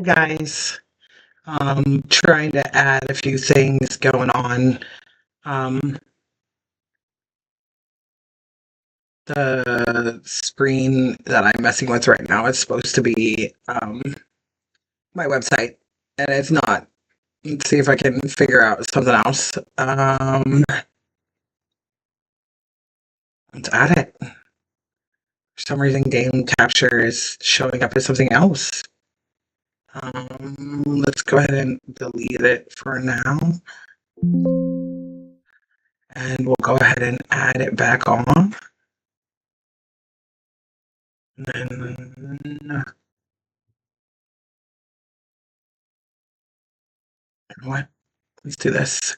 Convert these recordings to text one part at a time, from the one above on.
guys. Trying to add a few things going on. Um, the screen that I'm messing with right now is supposed to be my website, and it's not. Let's see if I can figure out something else. Let's add it. For some reason, game capture is showing up as something else. Let's go ahead and delete it for now. And we'll go ahead and add it back on. And then, what? Let's do this.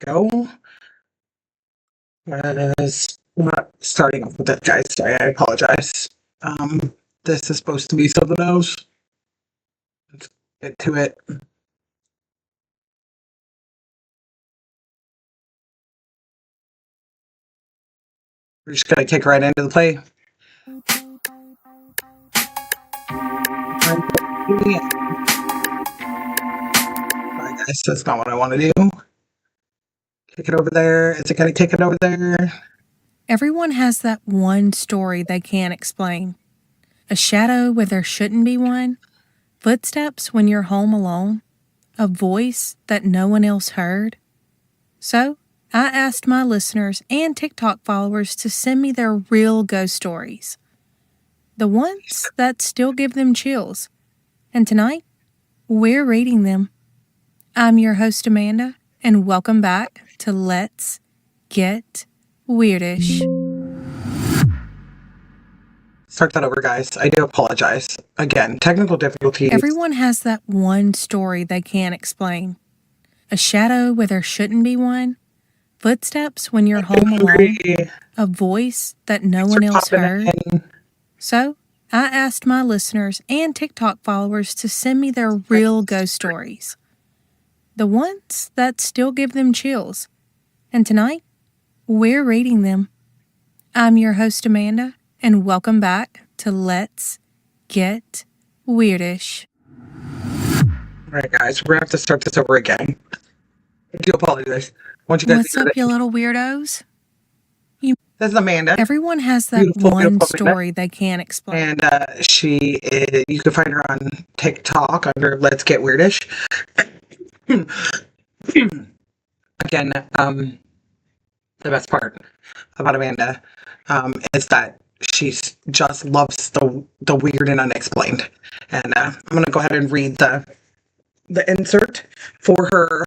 Go. Starting off with that, guys. Sorry, I apologize. This is supposed to be something else. Let's get to it. We're just gonna kick right into the play. Alright, guys, that's not what I want to do. Kick it over there. Is it gonna kick it over there? Everyone has that one story they can't explain. A shadow where there shouldn't be one. Footsteps when you're home alone. A voice that no one else heard. So, I asked my listeners and TikTok followers to send me their real ghost stories. The ones that still give them chills. And tonight, we're reading them. I'm your host, Amanda, and welcome back to Let's Get Weirdish. Start that over, guys. I do apologize. Again, technical difficulties. Everyone has that one story they can't explain. A shadow where there shouldn't be one. Footsteps when you're home alone. A voice that no one else heard. So, I asked my listeners and TikTok followers to send me their real ghost stories. The ones that still give them chills. And tonight, we're reading them. I'm your host, Amanda, and welcome back to Let's Get Weirdish. Alright, guys, we're gonna have to start this over again. I do apologize. What's up, you little weirdos? This is Amanda. Everyone has that one story they can't explain. And she is, you can find her on TikTok under Let's Get Weirdish. Again, the best part about Amanda is that she just loves the weird and unexplained. And I'm going to go ahead and read the insert for her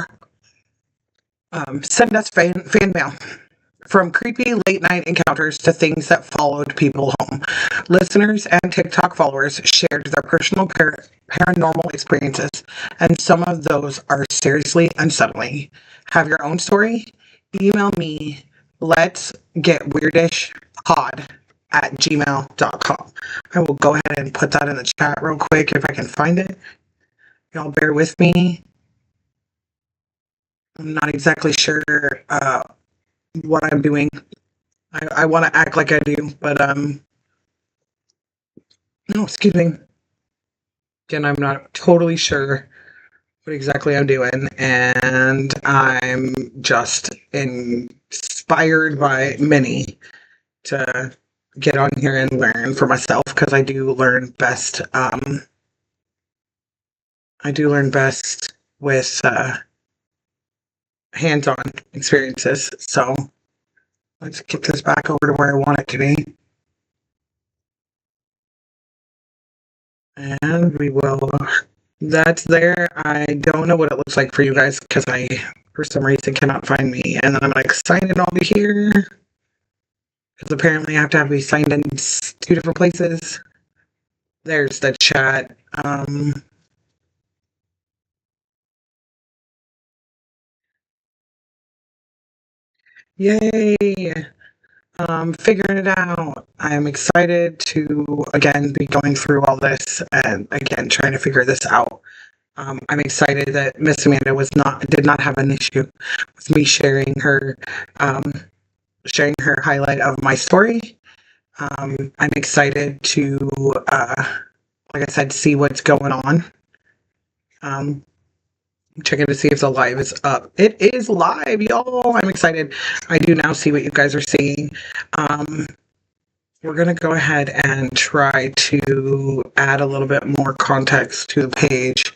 send us fan mail. From creepy late-night encounters to things that followed people home, listeners and TikTok followers shared their personal paranormal experiences, and some of those are seriously unsettling. Have your own story? Email me, letsgetweirdishpod@gmail.com. I will go ahead and put that in the chat real quick if I can find it. Y'all bear with me. I'm not exactly sure what I'm doing. I want to act like I do, but no, excuse me. Again, I'm not totally sure what exactly I'm doing, and I'm just inspired by many to get on here and learn for myself, because I do learn best. I do learn best with hands-on experiences. So let's get this back over to where I want it to be. And we will, that's there. I don't know what it looks like for you guys, because I, for some reason, cannot find me. And then I'm going to sign in over here, because apparently I have to be signed in 2 different places. There's the chat. Yay! Figuring it out. I'm excited to, again, be going through all this and, again, trying to figure this out. I'm excited that Miss Amanda did not have an issue with me sharing her sharing her highlight of my story. I'm excited to, like I said, see what's going on. I'm checking to see if the live is up. It is live, y'all. I'm excited. I do now see what you guys are seeing. We're going to go ahead and try to add a little bit more context to the page.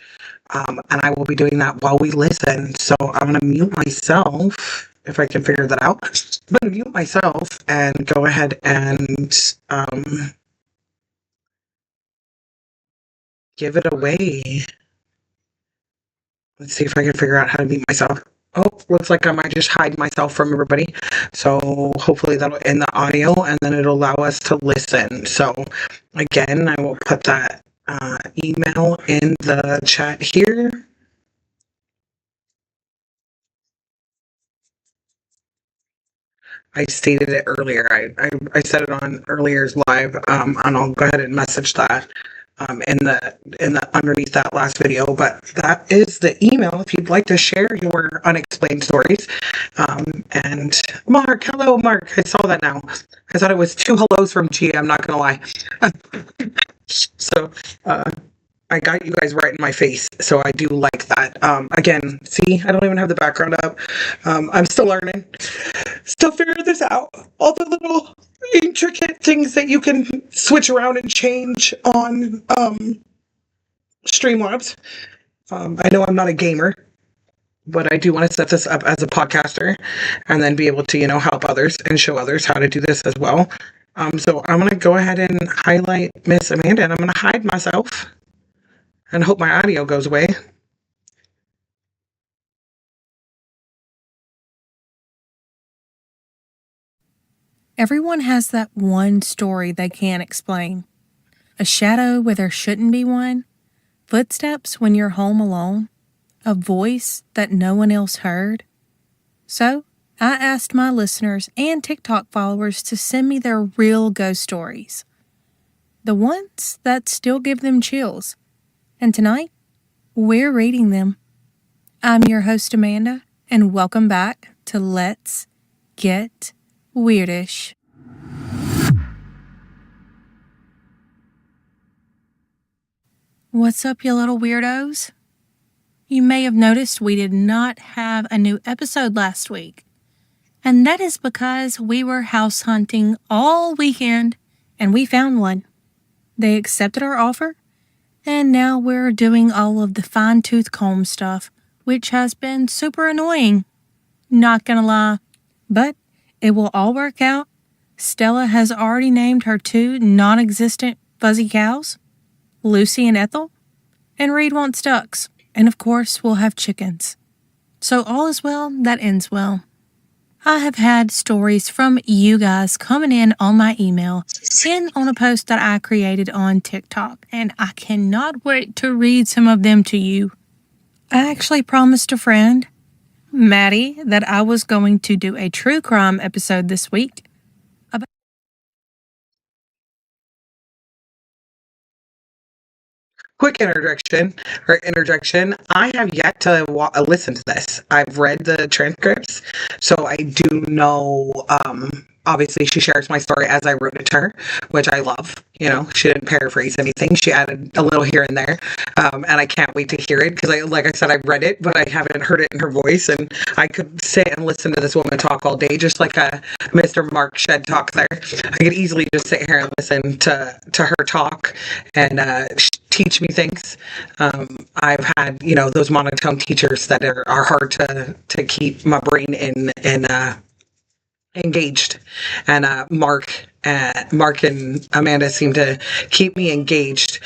And I will be doing that while we listen. So I'm going to mute myself, if I can figure that out. I'm going to mute myself and go ahead and give it away. Let's see if I can figure out how to mute myself. Oh, looks like I might just hide myself from everybody. So hopefully that'll end the audio and then it'll allow us to listen. So again, I will put that email in the chat here. I stated it earlier. I said it on earlier's live, and I'll go ahead and message that in the underneath that last video. But that is the email if you'd like to share your unexplained stories. And Mark, hello, Mark. I saw that now. I thought it was 2 hellos from G. I'm not gonna lie. So I got you guys right in my face, so I do like that. Again, see, I don't even have the background up. I'm still learning, still figuring this out. All the little intricate things that you can switch around and change on Streamlabs. I know I'm not a gamer, but I do want to set this up as a podcaster and then be able to, help others and show others how to do this as well. So I'm going to go ahead and highlight Miss Amanda, and I'm going to hide myself and hope my audio goes away. Everyone has that one story they can't explain. A shadow where there shouldn't be one. Footsteps when you're home alone. A voice that no one else heard. So, I asked my listeners and TikTok followers to send me their real ghost stories. The ones that still give them chills. And tonight, we're reading them. I'm your host, Amanda, and welcome back to Let's Get Weirdish. What's up, you little weirdos? You may have noticed we did not have a new episode last week. And that is because we were house hunting all weekend and we found one. They accepted our offer, and now we're doing all of the fine-tooth comb stuff, which has been super annoying. Not gonna lie, but it will all work out. Stella has already named her 2 non-existent fuzzy cows, Lucy and Ethel, and Reed wants ducks, and of course we'll have chickens. So all is well that ends well. I have had stories from you guys coming in on my email and on a post that I created on TikTok, and I cannot wait to read some of them to you. I actually promised a friend, Maddie, that I was going to do a true crime episode this week. Quick interjection. I have yet to listen to this. I've read the transcripts, so I do know. Obviously, she shares my story as I wrote it to her, which I love. She didn't paraphrase anything. She added a little here and there, and I can't wait to hear it because, like I said, I read it, but I haven't heard it in her voice, and I could sit and listen to this woman talk all day, just like a Mr. Mark Shed talk. There, I could easily just sit here and listen to her talk and teach me things. I've had, those monotone teachers that are hard to keep my brain in engaged, and Mark and Amanda seem to keep me engaged.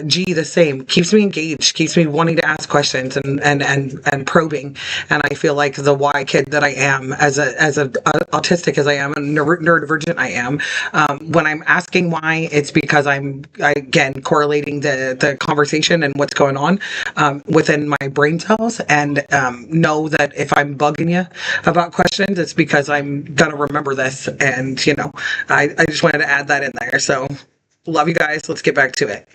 G the same, keeps me engaged, keeps me wanting to ask questions and probing. And I feel like the Y kid that I am, as a autistic as I am, and neurodivergent I am, when I'm asking why, it's because I'm again correlating the conversation and what's going on within my brain cells, and know that if I'm bugging you about questions, it's because I'm gonna remember this. And I just wanted to add that in there. So love you guys. Let's get back to it.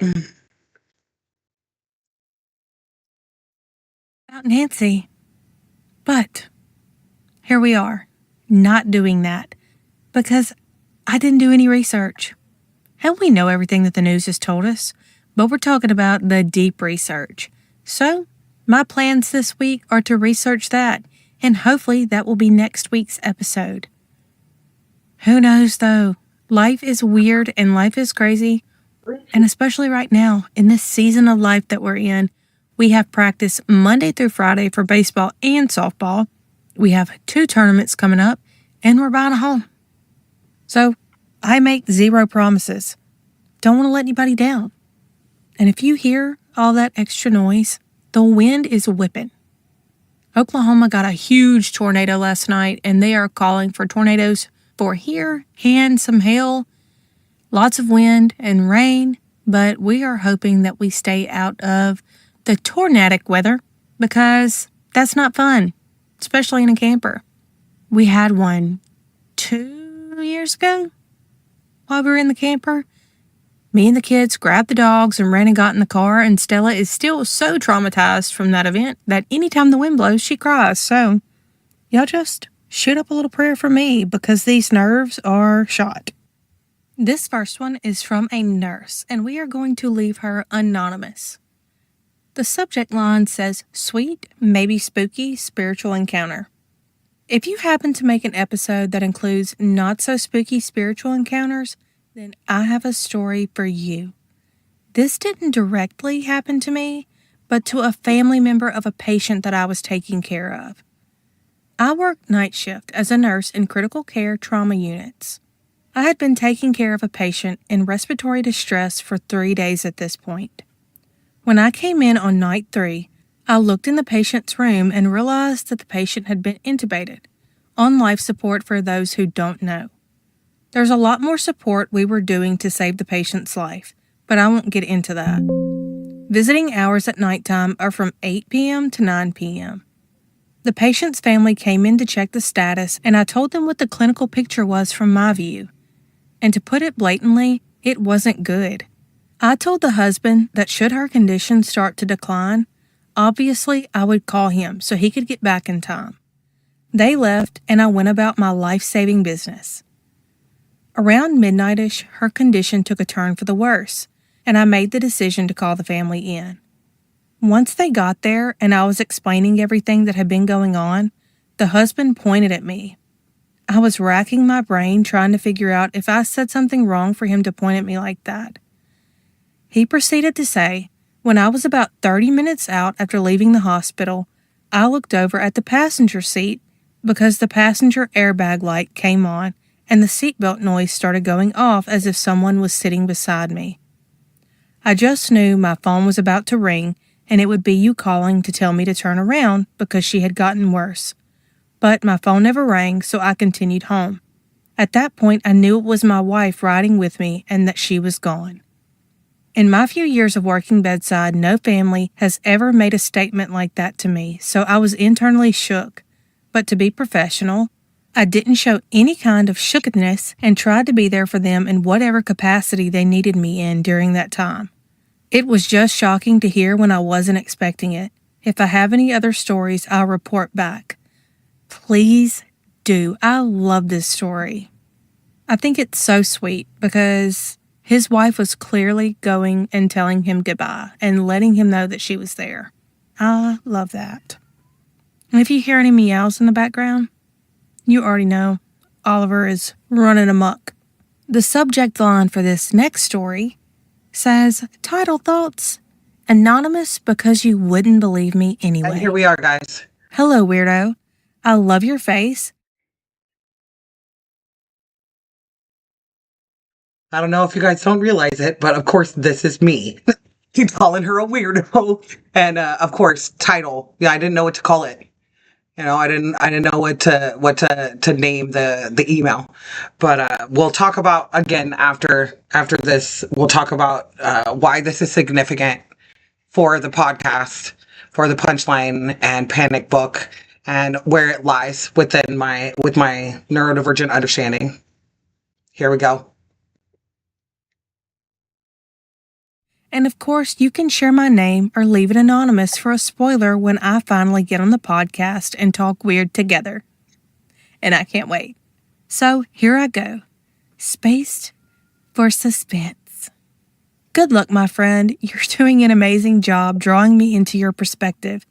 About Nancy. But here we are, not doing that. because I didn't do any research. And we know everything that the news has told us, but we're talking about the deep research. So, my plans this week are to research that, and hopefully that will be next week's episode. Who knows, though? Life is weird and life is crazy, and especially right now, in this season of life that we're in, we have practice Monday through Friday for baseball and softball. We have 2 tournaments coming up, and we're buying a home. So, I make 0 promises. Don't want to let anybody down. And if you hear all that extra noise, the wind is whipping. Oklahoma got a huge tornado last night, and they are calling for tornadoes for here and some hail, lots of wind and rain, but we are hoping that we stay out of the tornadic weather because that's not fun, especially in a camper. We had one 2 years ago while we were in the camper. Me and the kids grabbed the dogs and ran and got in the car, and Stella is still so traumatized from that event that anytime the wind blows, she cries. So, y'all just shoot up a little prayer for me because these nerves are shot. This first one is from a nurse, and we are going to leave her anonymous. The subject line says, "Sweet, maybe spooky, spiritual encounter." If you happen to make an episode that includes not-so-spooky spiritual encounters, then I have a story for you. This didn't directly happen to me, but to a family member of a patient that I was taking care of. I worked night shift as a nurse in critical care trauma units. I had been taking care of a patient in respiratory distress for 3 days at this point. When I came in on night 3, I looked in the patient's room and realized that the patient had been intubated, on life support for those who don't know. There's a lot more support we were doing to save the patient's life, but I won't get into that. Visiting hours at nighttime are from 8 p.m. to 9 p.m. The patient's family came in to check the status, and I told them what the clinical picture was from my view. And to put it blatantly, it wasn't good. I told the husband that should her condition start to decline, obviously I would call him so he could get back in time. They left, and I went about my life-saving business. Around midnight-ish, her condition took a turn for the worse, and I made the decision to call the family in. Once they got there and I was explaining everything that had been going on, the husband pointed at me. I was racking my brain trying to figure out if I said something wrong for him to point at me like that. He proceeded to say, when I was about 30 minutes out after leaving the hospital, I looked over at the passenger seat because the passenger airbag light came on and the seatbelt noise started going off as if someone was sitting beside me. I just knew my phone was about to ring and it would be you calling to tell me to turn around because she had gotten worse. But my phone never rang, so I continued home. At that point, I knew it was my wife riding with me and that she was gone. In my few years of working bedside, no family has ever made a statement like that to me, so I was internally shook. But to be professional, I didn't show any kind of shookedness and tried to be there for them in whatever capacity they needed me in during that time. It was just shocking to hear when I wasn't expecting it. If I have any other stories, I'll report back. Please do. I love this story. I think it's so sweet because his wife was clearly going and telling him goodbye and letting him know that she was there. I love that. And if you hear any meows in the background, you already know Oliver is running amok. The subject line for this next story says, title thoughts, anonymous because you wouldn't believe me anyway. And here we are, guys. Hello, weirdo. I love your face. I don't know if you guys don't realize it, but of course this is me. Keep calling her a weirdo. And of course, title. Yeah, I didn't know what to call it. You know, I didn't know what to name the email. But we'll talk about again after this. We'll talk about why this is significant for the podcast, for the Punchline and Panic book, and where it lies with my neurodivergent understanding. Here we go. And of course, you can share my name or leave it anonymous for a spoiler when I finally get on the podcast and talk weird together. And I can't wait. So here I go, spaced for suspense. Good luck, my friend. You're doing an amazing job drawing me into your perspective.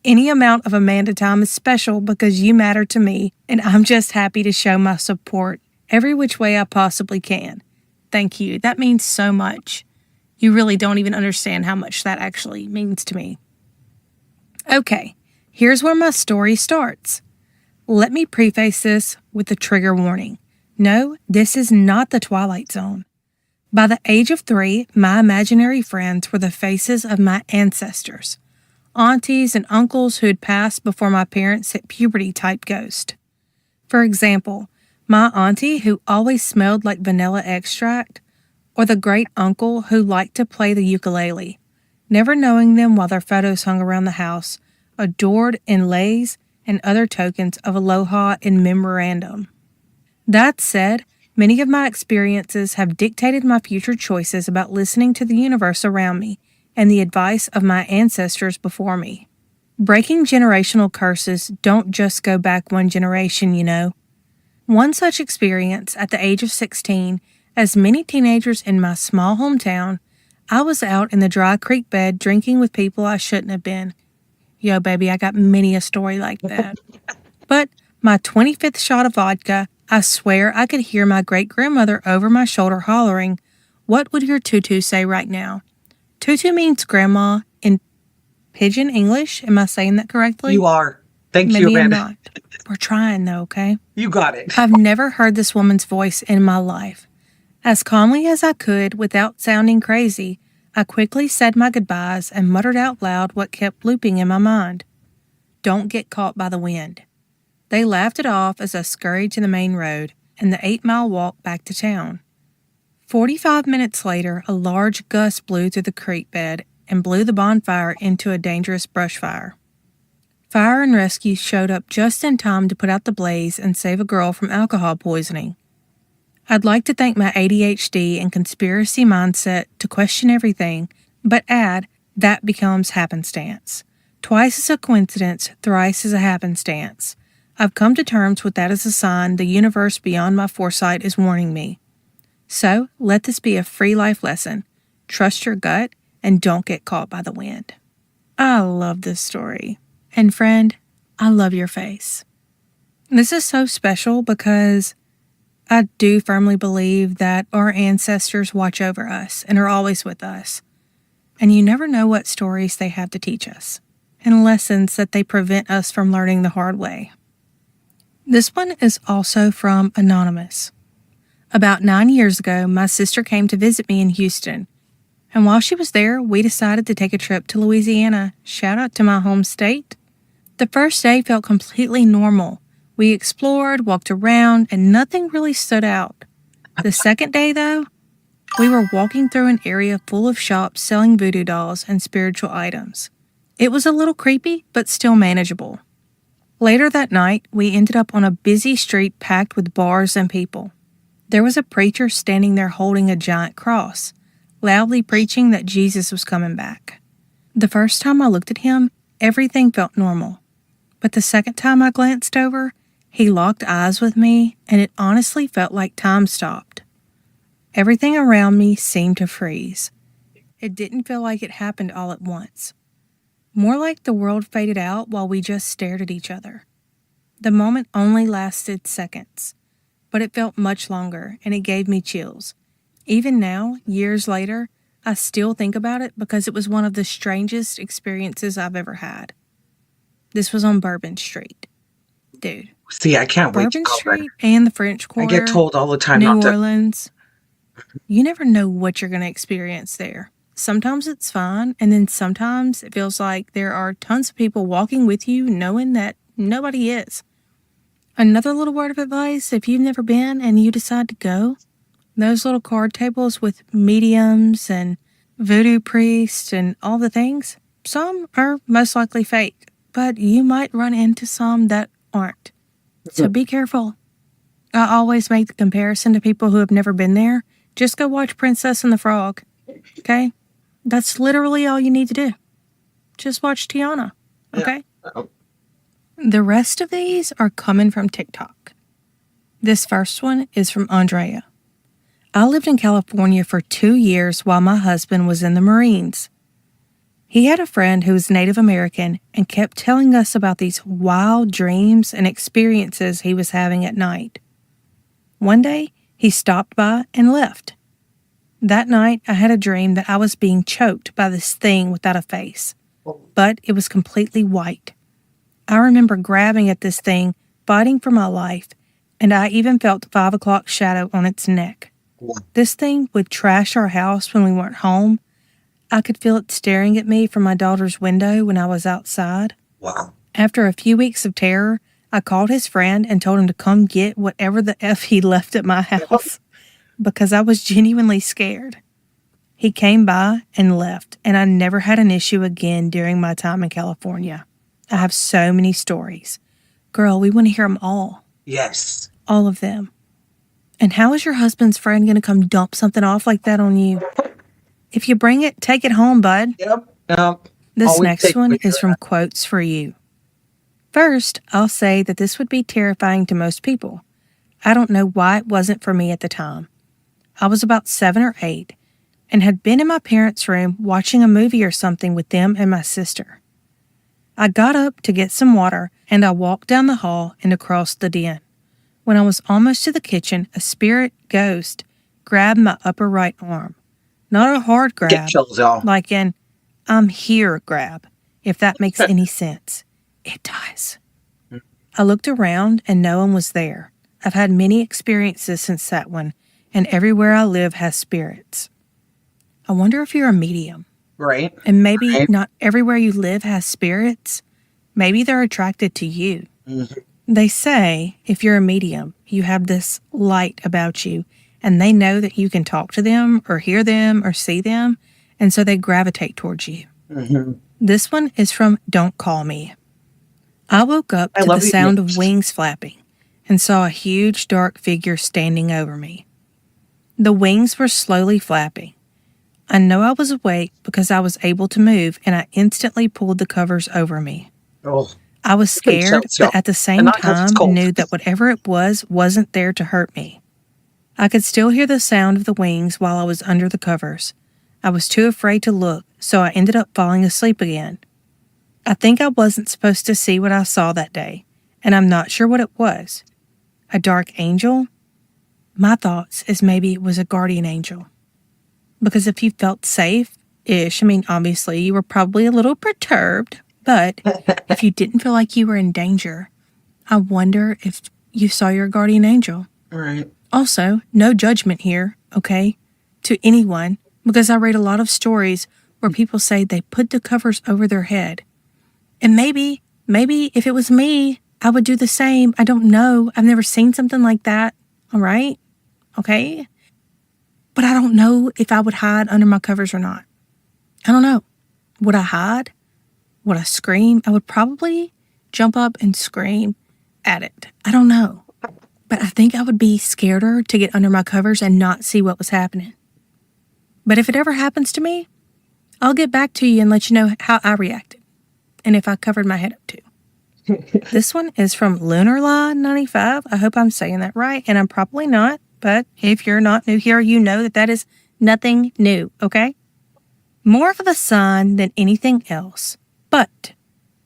Any amount of Amanda time is special because you matter to me, and I'm just happy to show my support every which way I possibly can. Thank you. That means so much. You really don't even understand how much that actually means to me. Okay, here's where my story starts. Let me preface this with a trigger warning. No, this is not the Twilight Zone. By the age of 3, my imaginary friends were the faces of my ancestors. Aunties and uncles who had passed before my parents hit puberty type ghost. For example, my auntie who always smelled like vanilla extract, or the great uncle who liked to play the ukulele, never knowing them while their photos hung around the house, adored inlays and other tokens of aloha and memorandum. That said, many of my experiences have dictated my future choices about listening to the universe around me and the advice of my ancestors before me. Breaking generational curses don't just go back one generation, you know. One such experience at the age of 16, as many teenagers in my small hometown, I was out in the dry creek bed drinking with people I shouldn't have been. Yo, baby, I got many a story like that. But my 25th shot of vodka, I swear I could hear my great-grandmother over my shoulder hollering, "What would your tutu say right now?" Tutu means grandma in Pidgin English. Am I saying that correctly? You are. Thank you, Maybe I'm Amanda. not. We're trying though, okay? You got it. I've never heard this woman's voice in my life. As calmly as I could without sounding crazy, I quickly said my goodbyes and muttered out loud what kept looping in my mind. Don't get caught by the wind. They laughed it off as I scurried to the main road and the 8-mile walk back to town. 45 minutes later, a large gust blew through the creek bed and blew the bonfire into a dangerous brush fire. Fire and rescue showed up just in time to put out the blaze and save a girl from alcohol poisoning. I'd like to thank my ADHD and conspiracy mindset to question everything, but add that becomes happenstance. Twice is a coincidence, thrice is a happenstance. I've come to terms with that as a sign the universe beyond my foresight is warning me. So, let this be a free life lesson. Trust your gut and don't get caught by the wind. I love this story. And friend, I love your face. This is so special because I do firmly believe that our ancestors watch over us and are always with us. And you never know what stories they have to teach us and lessons that they prevent us from learning the hard way. This one is also from Anonymous. About 9 years ago, my sister came to visit me in Houston. And while she was there, we decided to take a trip to Louisiana. Shout out to my home state. The first day felt completely normal. We explored, walked around, and nothing really stood out. The second day, though, we were walking through an area full of shops selling voodoo dolls and spiritual items. It was a little creepy, but still manageable. Later that night, we ended up on a busy street packed with bars and people. There was a preacher standing there holding a giant cross, loudly preaching that Jesus was coming back. The first time I looked at him, everything felt normal. But the second time I glanced over, he locked eyes with me, and it honestly felt like time stopped. Everything around me seemed to freeze. It didn't feel like it happened all at once. More like the world faded out while we just stared at each other. The moment only lasted seconds, but it felt much longer, and it gave me chills. Even now, years later, I still think about it because it was one of the strangest experiences I've ever had. This was on Bourbon Street. Dude. See, I can't wait to Bourbon go there. Street and the French I Quarter, get told all the time New not to. Orleans. You never know what you're going to experience there. Sometimes it's fine, and then sometimes it feels like there are tons of people walking with you knowing that nobody is. Another little word of advice, if you've never been and you decide to go, those little card tables with mediums and voodoo priests and all the things, some are most likely fake, but you might run into some that aren't. So be careful. I always make the comparison to people who have never been there. Just go watch Princess and the Frog, okay? That's literally all you need to do. Just watch Tiana, okay? Yeah. The rest of these are coming from TikTok. This first one is from Andrea. I lived in California for 2 years while my husband was in the Marines. He had a friend who was Native American and kept telling us about these wild dreams and experiences he was having at night. One day, he stopped by and left. That night, I had a dream that I was being choked by this thing without a face, but it was completely white. I remember grabbing at this thing, fighting for my life, and I even felt 5 o'clock shadow on its neck. This thing would trash our house when we weren't home. I could feel it staring at me from my daughter's window when I was outside. Wow. After a few weeks of terror, I called his friend and told him to come get whatever the F he left at my house because I was genuinely scared. He came by and left, and I never had an issue again during my time in California. I have so many stories. Girl, we want to hear them all. Yes. All of them. And how is your husband's friend going to come dump something off like that on you? If you bring it, take it home, bud. Yep. This Always next one with is you. from Quotes for You. First, I'll say that this would be terrifying to most people. I don't know why it wasn't for me at the time. I was about 7 or 8 and had been in my parents' room watching a movie or something with them and my sister. I got up to get some water and I walked down the hall and across the den. When I was almost to the kitchen, a spirit ghost grabbed my upper right arm. Not a hard grab, Get chills, y'all. like an I'm here grab, if that makes any sense. It does. I looked around and no one was there. I've had many experiences since that one, and everywhere I live has spirits. I wonder if you're a medium. Right. And maybe Right. not everywhere you live has spirits. Maybe they're attracted to you. Mm-hmm. They say if you're a medium, you have this light about you, and they know that you can talk to them or hear them or see them, and so they gravitate towards you. Mm-hmm. This one is from Don't Call Me. I woke up I to the love sound it. of wings flapping and saw a huge dark figure standing over me. The wings were slowly flapping. I know I was awake because I was able to move, and I instantly pulled the covers over me. Oh. I was Okay, scared, so- but at the and same not 'cause it's time cold. knew that whatever it was wasn't there to hurt me. I could still hear the sound of the wings while I was under the covers. I was too afraid to look, so I ended up falling asleep again. I think I wasn't supposed to see what I saw that day, and I'm not sure what it was. A dark angel? My thoughts is maybe it was a guardian angel. Because if you felt safe-ish, I mean, obviously you were probably a little perturbed, but if you didn't feel like you were in danger, I wonder if you saw your guardian angel. Right. Also, no judgment here, okay, to anyone, because I read a lot of stories where people say they put the covers over their head. And maybe if it was me, I would do the same. I don't know. I've never seen something like that, all right? Okay? But I don't know if I would hide under my covers or not. I don't know. Would I hide? Would I scream? I would probably jump up and scream at it. I don't know. But I think I would be scareder to get under my covers and not see what was happening. But if it ever happens to me, I'll get back to you and let you know how I reacted and if I covered my head up too. This one is from Lunarline95. I hope I'm saying that right, and I'm probably not. But if you're not new here, you know that that is nothing new, okay? More of a sign than anything else. But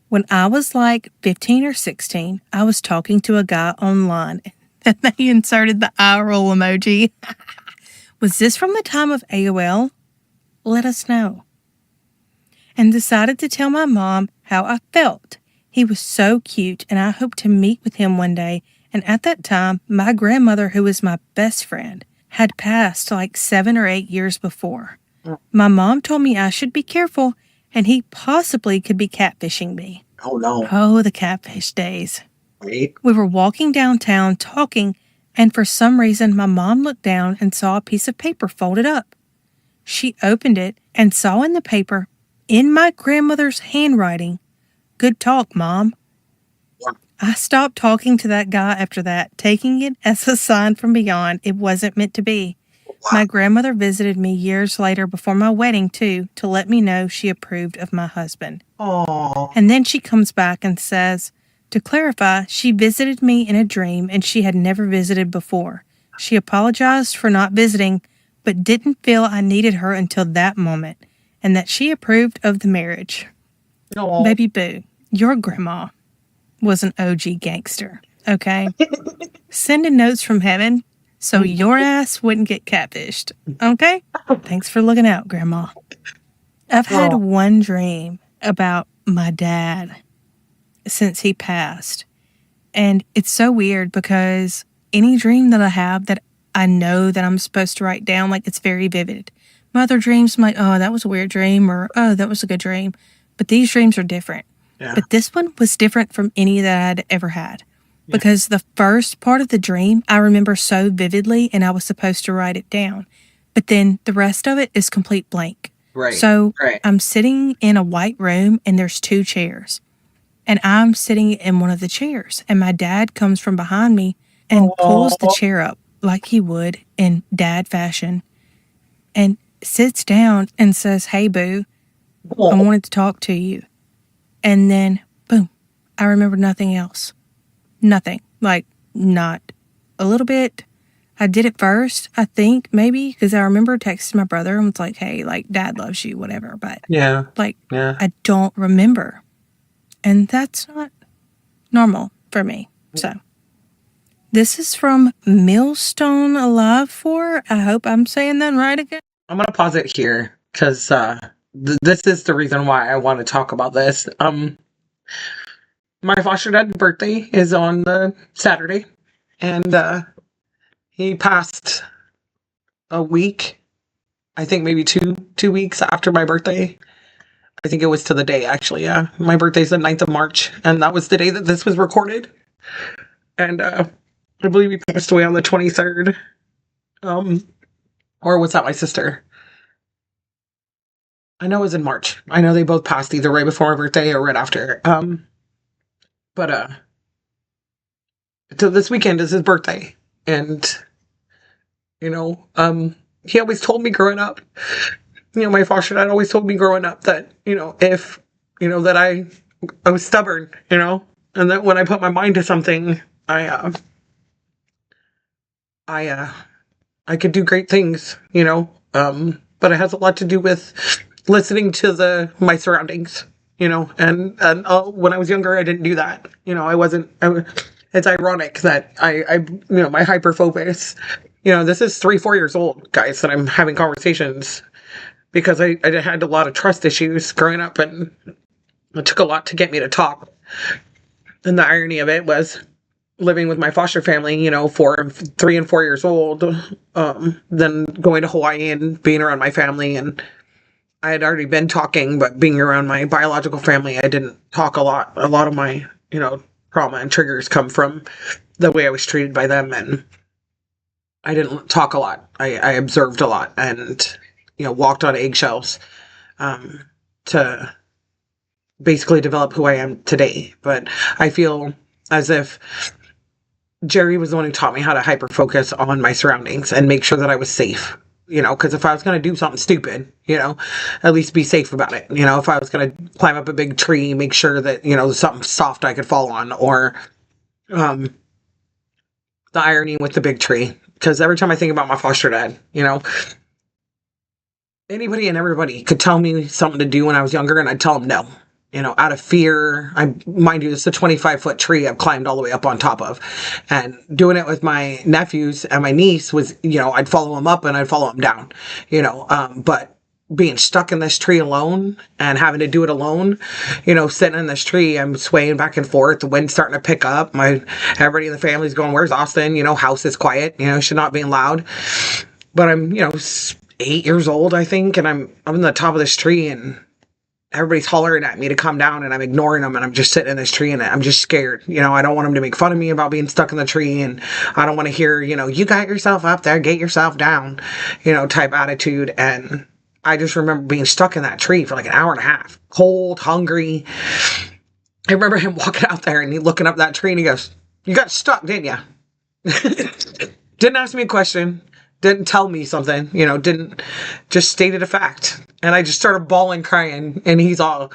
when I was like 15 or 16, I was talking to a guy online and they inserted the eye roll emoji. Was this from the time of AOL? Let us know. And decided to tell my mom how I felt. He was so cute, and I hoped to meet with him one day. And at that time, my grandmother, who was my best friend, had passed like 7 or 8 years before. My mom told me I should be careful, and he possibly could be catfishing me. Oh, no. Oh, the catfish days. Right. We were walking downtown talking, and for some reason, my mom looked down and saw a piece of paper folded up. She opened it and saw in the paper, in my grandmother's handwriting, "Good talk, Mom." I stopped talking to that guy after that, taking it as a sign from beyond it wasn't meant to be. My grandmother visited me years later before my wedding, too, to let me know she approved of my husband. Oh. And then she comes back and says, To clarify, she visited me in a dream and she had never visited before. She apologized for not visiting, but didn't feel I needed her until that moment, and that she approved of the marriage. Aw. Baby boo, your grandma was an OG gangster, okay? Sending notes from heaven so your ass wouldn't get catfished, okay? Thanks for looking out, Grandma. I've had one dream about my dad since he passed. And it's so weird because any dream that I have that I know that I'm supposed to write down, like, it's very vivid. My other dreams, I'm like, oh, that was a weird dream, or oh, that was a good dream. But these dreams are different. Yeah. But this one was different from any that I'd ever had. Yeah. Because the first part of the dream, I remember so vividly, and I was supposed to write it down. But then the rest of it is complete blank. Right. So I'm sitting in a white room, and there's 2 chairs. And I'm sitting in one of the chairs, and my dad comes from behind me and pulls the chair up like he would in dad fashion and sits down and says, hey, boo, I wanted to talk to you. And then, boom, I remember nothing else. Nothing. Like, not a little bit. I did it first, I think, maybe, because I remember texting my brother and was like, hey, like, dad loves you, whatever. But, I don't remember. And that's not normal for me. So, this is from Millstone Alive 4. I hope I'm saying that right again. I'm going to pause it here because this is the reason why I want to talk about this. My foster dad's birthday is on the Saturday, and he passed a week, I think maybe two weeks after my birthday. I think it was to the day, actually, yeah. My birthday's the 9th of March, and that was the day that this was recorded. And I believe he passed away on the 23rd. Or was that my sister? I know it was in March. I know they both passed either right before my birthday or right after. So this weekend is his birthday. And, he always told me growing up, my foster dad always told me growing up that, if, that I was stubborn, and that when I put my mind to something, I could do great things, but it has a lot to do with listening to my surroundings, and when I was younger, I didn't do that. It's ironic that I my hyper focus, this is 3-4 years old, guys, that I'm having conversations because I had a lot of trust issues growing up, and it took a lot to get me to talk. And the irony of it was living with my foster family, 3 and 4 years old, then going to Hawaii and being around my family. And I had already been talking, but being around my biological family, I didn't talk a lot. A lot of my, trauma and triggers come from the way I was treated by them. And I didn't talk a lot. I observed a lot and, walked on eggshells to basically develop who I am today. But I feel as if Jerry was the one who taught me how to hyper focus on my surroundings and make sure that I was safe, because if I was going to do something stupid, at least be safe about it. If I was going to climb up a big tree, make sure that, there's something soft I could fall on, or the irony with the big tree. Because every time I think about my foster dad, anybody and everybody could tell me something to do when I was younger, and I'd tell them no. Out of fear. Mind you, this is a 25-foot tree I've climbed all the way up on top of. And doing it with my nephews and my niece was, I'd follow them up and I'd follow them down, but being stuck in this tree alone and having to do it alone, sitting in this tree, I'm swaying back and forth. The wind's starting to pick up. Everybody in the family's going, where's Austin? House is quiet, should not be loud. But I'm, 8 years old, I think. And I'm in the top of this tree, and everybody's hollering at me to come down, and I'm ignoring them, and I'm just sitting in this tree, and I'm just scared. I don't want them to make fun of me about being stuck in the tree, and I don't want to hear, you got yourself up there, get yourself down, type attitude. And I just remember being stuck in that tree for like an hour and a half, cold, hungry. I remember him walking out there and he looking up that tree and he goes, you got stuck, didn't you? Didn't ask me a question. Didn't tell me something, didn't, just stated a fact. And I just started bawling, crying. And he's all,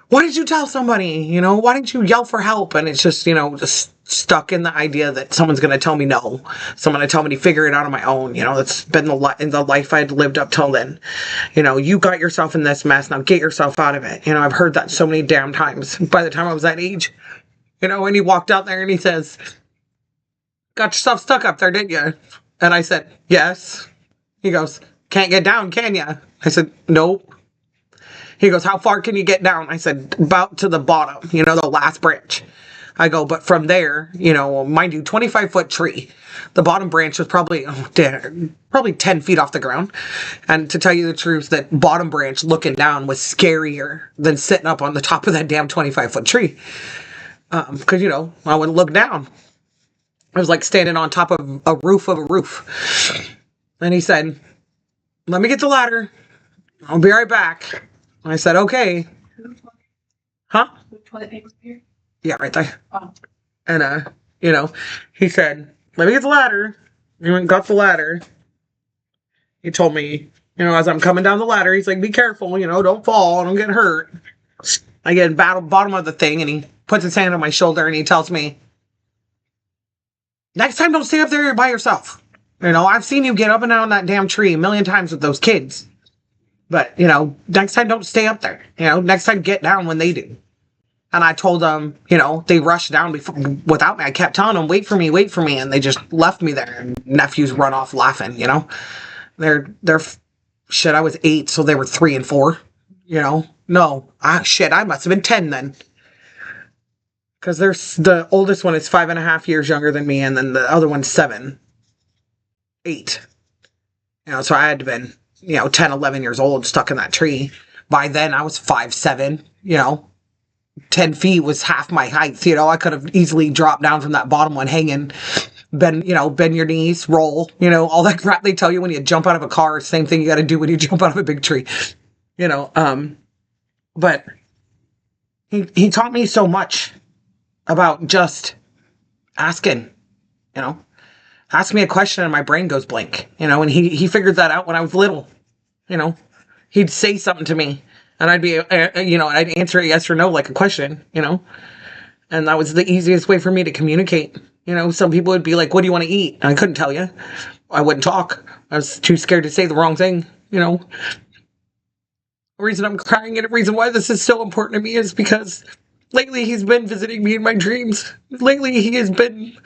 why did you tell somebody? Why didn't you yell for help? And it's just, just stuck in the idea that someone's going to tell me no. Someone to tell me to figure it out on my own. That's been the life I'd lived up till then. You got yourself in this mess. Now get yourself out of it. I've heard that so many damn times by the time I was that age. And he walked out there and he says, got yourself stuck up there, didn't you? And I said, yes. He goes, can't get down, can you? I said, nope. He goes, how far can you get down? I said, about to the bottom, the last branch. I go, but from there, mind you, 25-foot tree. The bottom branch was probably 10 feet off the ground. And to tell you the truth, that bottom branch looking down was scarier than sitting up on the top of that damn 25-foot tree. Because, I wouldn't look down. I was like standing on top of a roof. And he said, let me get the ladder. I'll be right back. I said, okay. Huh? Toilet paper here? Yeah, right there. Oh. And, he said, let me get the ladder. He went and got the ladder. He told me, as I'm coming down the ladder, he's like, be careful, don't fall, don't get hurt. I get in bottom of the thing, and he puts his hand on my shoulder, and he tells me, next time, don't stay up there by yourself. I've seen you get up and down that damn tree a million times with those kids. But, next time, don't stay up there. Next time, get down when they do. And I told them, they rushed down without me. I kept telling them, wait for me. And they just left me there. And nephews run off laughing, They're shit, I was 8, so they were 3 and 4, No, I must have been 10 then. Because the oldest one is 5.5 years younger than me, and then the other one's 7. 8. So I had to been, 10, 11 years old, stuck in that tree. By then, I was 5'7", 10 feet was half my height. I could have easily dropped down from that bottom one hanging, bend your knees, roll, all that crap they tell you when you jump out of a car. Same thing you got to do when you jump out of a big tree, but he taught me so much about just asking, ask me a question and my brain goes blank, and he figured that out when I was little, he'd say something to me and I'd be, I'd answer it yes or no, like a question, and that was the easiest way for me to communicate. Some people would be like, what do you want to eat? And I couldn't tell you. I wouldn't talk. I was too scared to say the wrong thing, The reason I'm crying and the reason why this is so important to me is because lately he's been visiting me in my dreams. Lately he has been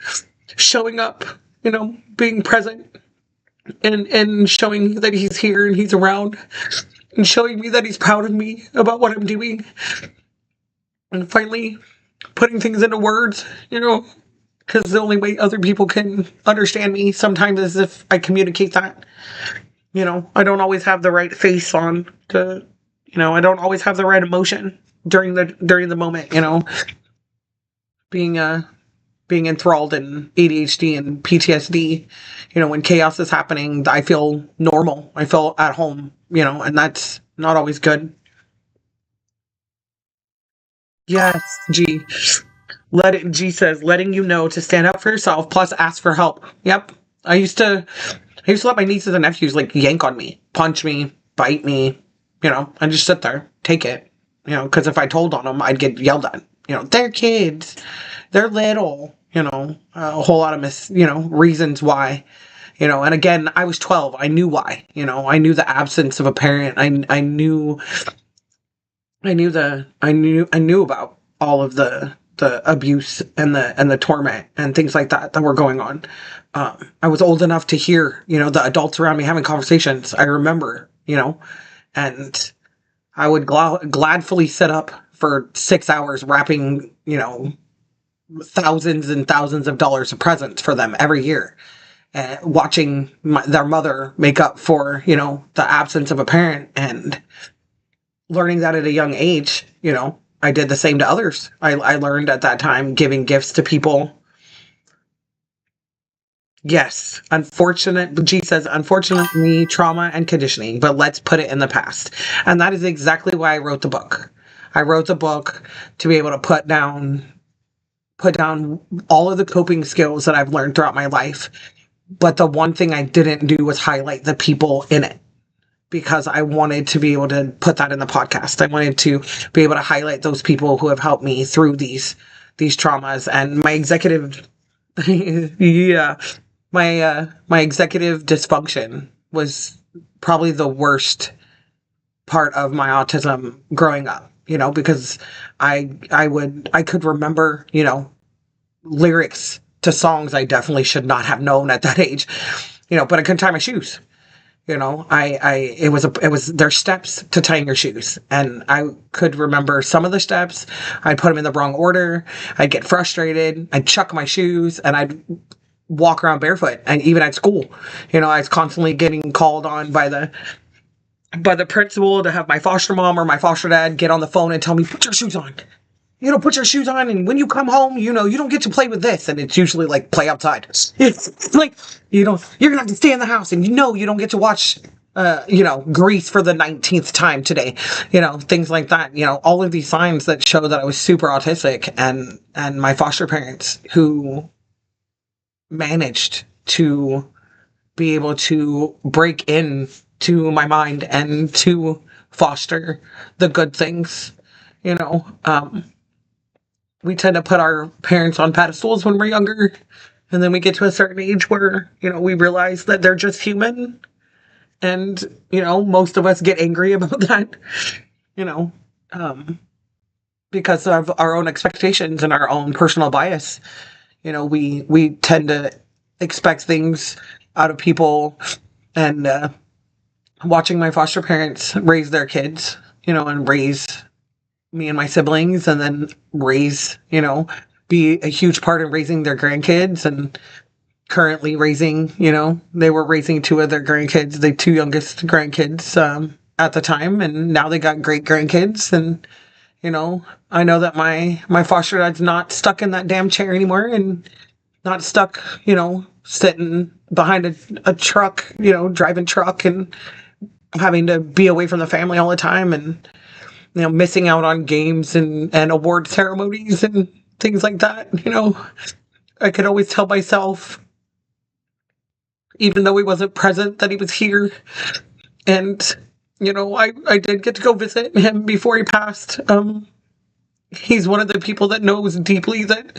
showing up, being present and showing that he's here and he's around and showing me that he's proud of me about what I'm doing and finally putting things into words, because the only way other people can understand me sometimes is if I communicate that. I don't always have the right face on to, I don't always have the right emotion during the moment, being enthralled in ADHD and PTSD, when chaos is happening, I feel normal. I feel at home, and that's not always good. Yes, G. G says, letting you know to stand up for yourself, plus ask for help. Yep. I used to let my nieces and nephews yank on me, punch me, bite me, and just sit there, take it, because if I told on them, I'd get yelled at. They're kids, they're little, a whole lot of reasons why, and again, I was 12. I knew why, I knew the absence of a parent. I knew about all of the abuse and the torment and things like that were going on. I was old enough to hear, the adults around me having conversations. I remember, and I would gladfully sit up for 6 hours wrapping, thousands and thousands of dollars of presents for them every year, watching their mother make up for, the absence of a parent, and learning that at a young age, I did the same to others. I learned at that time giving gifts to people. Yes, G says, unfortunately, trauma and conditioning, but let's put it in the past. And that is exactly why I wrote the book. I wrote the book to be able to put down all of the coping skills that I've learned throughout my life. But the one thing I didn't do was highlight the people in it. because I wanted to be able to put that in the podcast. I wanted to be able to highlight those people who have helped me through these traumas. And my executive, yeah, my executive dysfunction was probably the worst part of my autism growing up, because I could remember, lyrics to songs I definitely should not have known at that age, but I couldn't tie my shoes. It was there's steps to tying your shoes, and I could remember some of the steps. I'd put them in the wrong order. I'd get frustrated. I'd chuck my shoes, and I'd walk around barefoot. And even at school, I was constantly getting called on by the principal to have my foster mom or my foster dad get on the phone and tell me, put your shoes on. Put your shoes on, and when you come home, you don't get to play with this. And it's usually like play outside. It's like, you're gonna have to stay in the house, and you don't get to watch, Grease for the 19th time today. Things like that. All of these signs that show that I was super autistic, and my foster parents who managed to be able to break in to my mind and to foster the good things. We tend to put our parents on pedestals when we're younger, and then we get to a certain age where, we realize that they're just human, and, most of us get angry about that, because of our own expectations and our own personal bias. We tend to expect things out of people, and watching my foster parents raise their kids, and raise me and my siblings, and then be a huge part in raising their grandkids, and currently raising, they were raising two of their grandkids, the two youngest grandkids at the time, and now they got great grandkids. And, I know that my foster dad's not stuck in that damn chair anymore, and not stuck, sitting behind a truck, driving truck, and having to be away from the family all the time, and missing out on games and award ceremonies and things like that. I could always tell myself, even though he wasn't present, that he was here. And, I did get to go visit him before he passed. He's one of the people that knows deeply that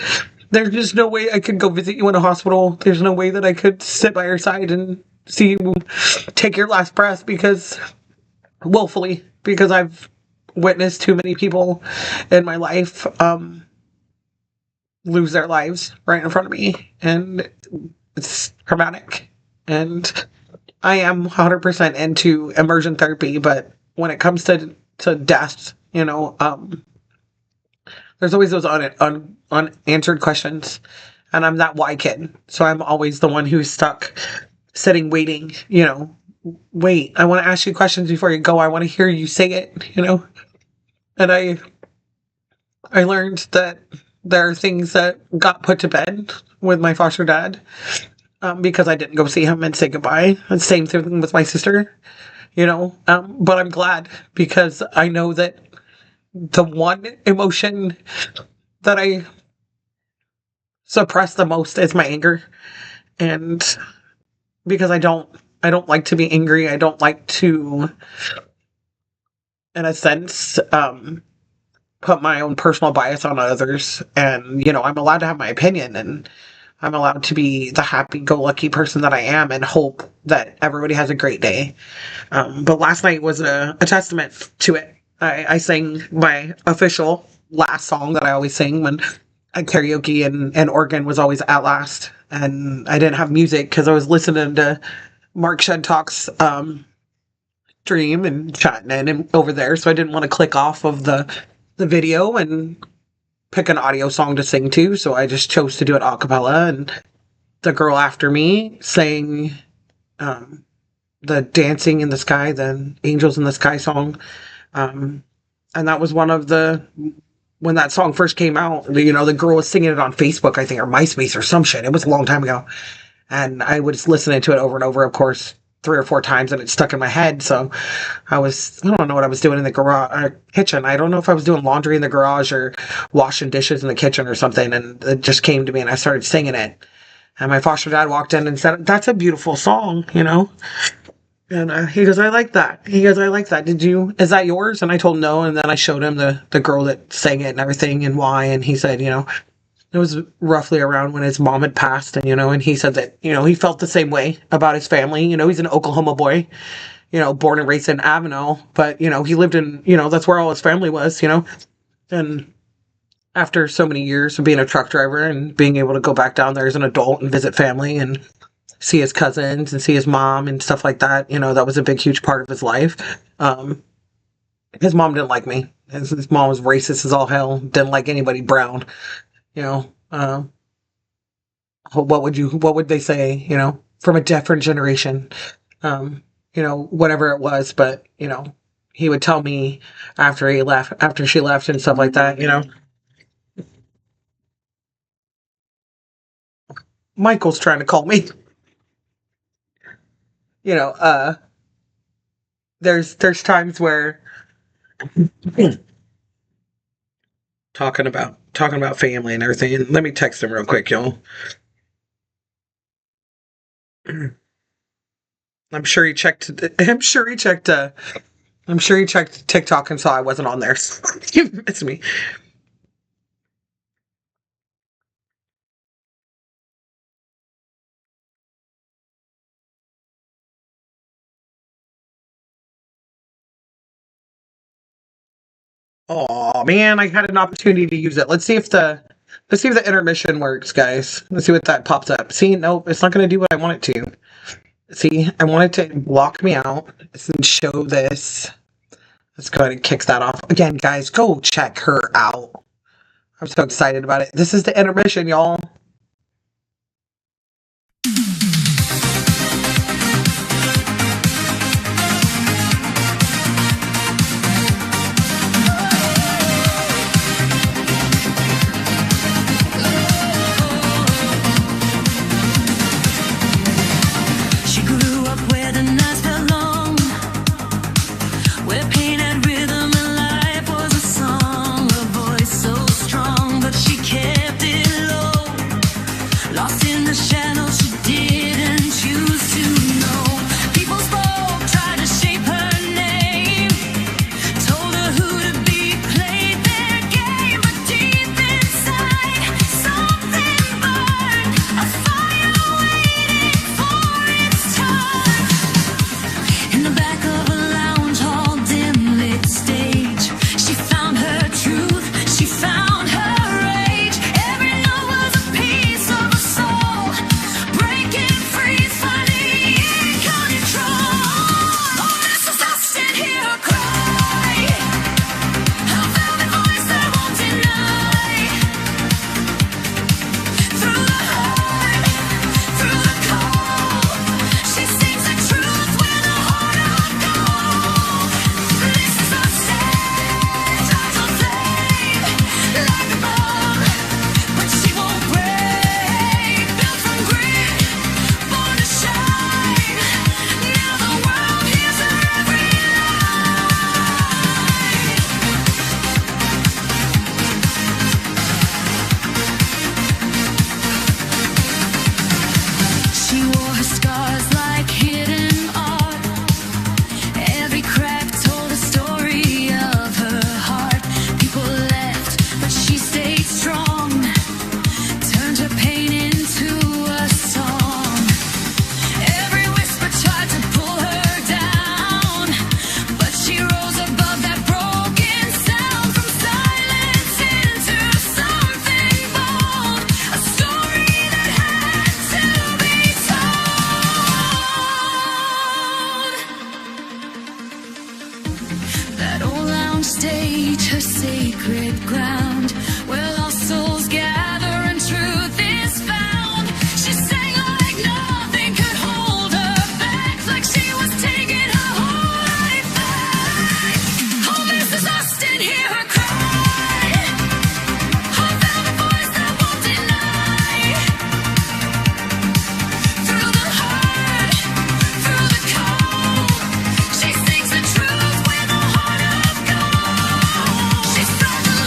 there's just no way I could go visit you in a hospital. There's no way that I could sit by your side and see you take your last breath, willfully, because I've witnessed too many people in my life lose their lives right in front of me, and it's traumatic. And I am 100% into immersion therapy, but when it comes to death, there's always those unanswered questions, and I'm that why kid, so I'm always the one who's stuck sitting waiting. Wait, I want to ask you questions before you go. I want to hear you say it, And I learned that there are things that got put to bed with my foster dad because I didn't go see him and say goodbye. And same thing with my sister, But I'm glad, because I know that the one emotion that I suppress the most is my anger. And because I don't like to be angry. I don't like to, in a sense, put my own personal bias on others. And, I'm allowed to have my opinion, and I'm allowed to be the happy-go-lucky person that I am, and hope that everybody has a great day. But last night was a testament to it. I sang my official last song that I always sing when at karaoke, and organ was always at last. And I didn't have music because I was listening to Mark Shedtalk's stream and chatting in over there, so I didn't want to click off of the video and pick an audio song to sing to, so I just chose to do it a cappella. And the girl after me sang the Dancing in the Sky, the Angels in the Sky song, and that was one of the, when that song first came out, the girl was singing it on Facebook, I think, or MySpace or some shit. It was a long time ago. And I was listening to it over and over, of course, 3 or 4 times, and it stuck in my head. So I don't know what I was doing in the garage, kitchen. I don't know if I was doing laundry in the garage or washing dishes in the kitchen or something. And it just came to me, and I started singing it. And my foster dad walked in and said, "That's a beautiful song, And he goes, I like that. He goes, I like that. Is that yours? And I told him no. And then I showed him the girl that sang it and everything and why. And he said, it was roughly around when his mom had passed. And, and he said that, he felt the same way about his family. He's an Oklahoma boy, born and raised in Avenel. But, he lived in, that's where all his family was, And after so many years of being a truck driver and being able to go back down there as an adult and visit family and see his cousins and see his mom and stuff like that. That was a big, huge part of his life. His mom didn't like me. His mom was racist as all hell. Didn't like anybody brown. What would they say, from a different generation, whatever it was. But, he would tell me after she left and stuff like that, Michael's trying to call me. There's times where talking about family and everything. And let me text him real quick, y'all. I'm sure he checked TikTok and saw I wasn't on there. It's me. Oh man, I had an opportunity to use it. Let's see if the intermission works, guys. Let's see what that pops up. See, nope, it's not going to do what I want it to. See, I want it to block me out and show this. Let's go ahead and kick that off. Again, guys, go check her out. I'm so excited about it. This is the intermission, y'all.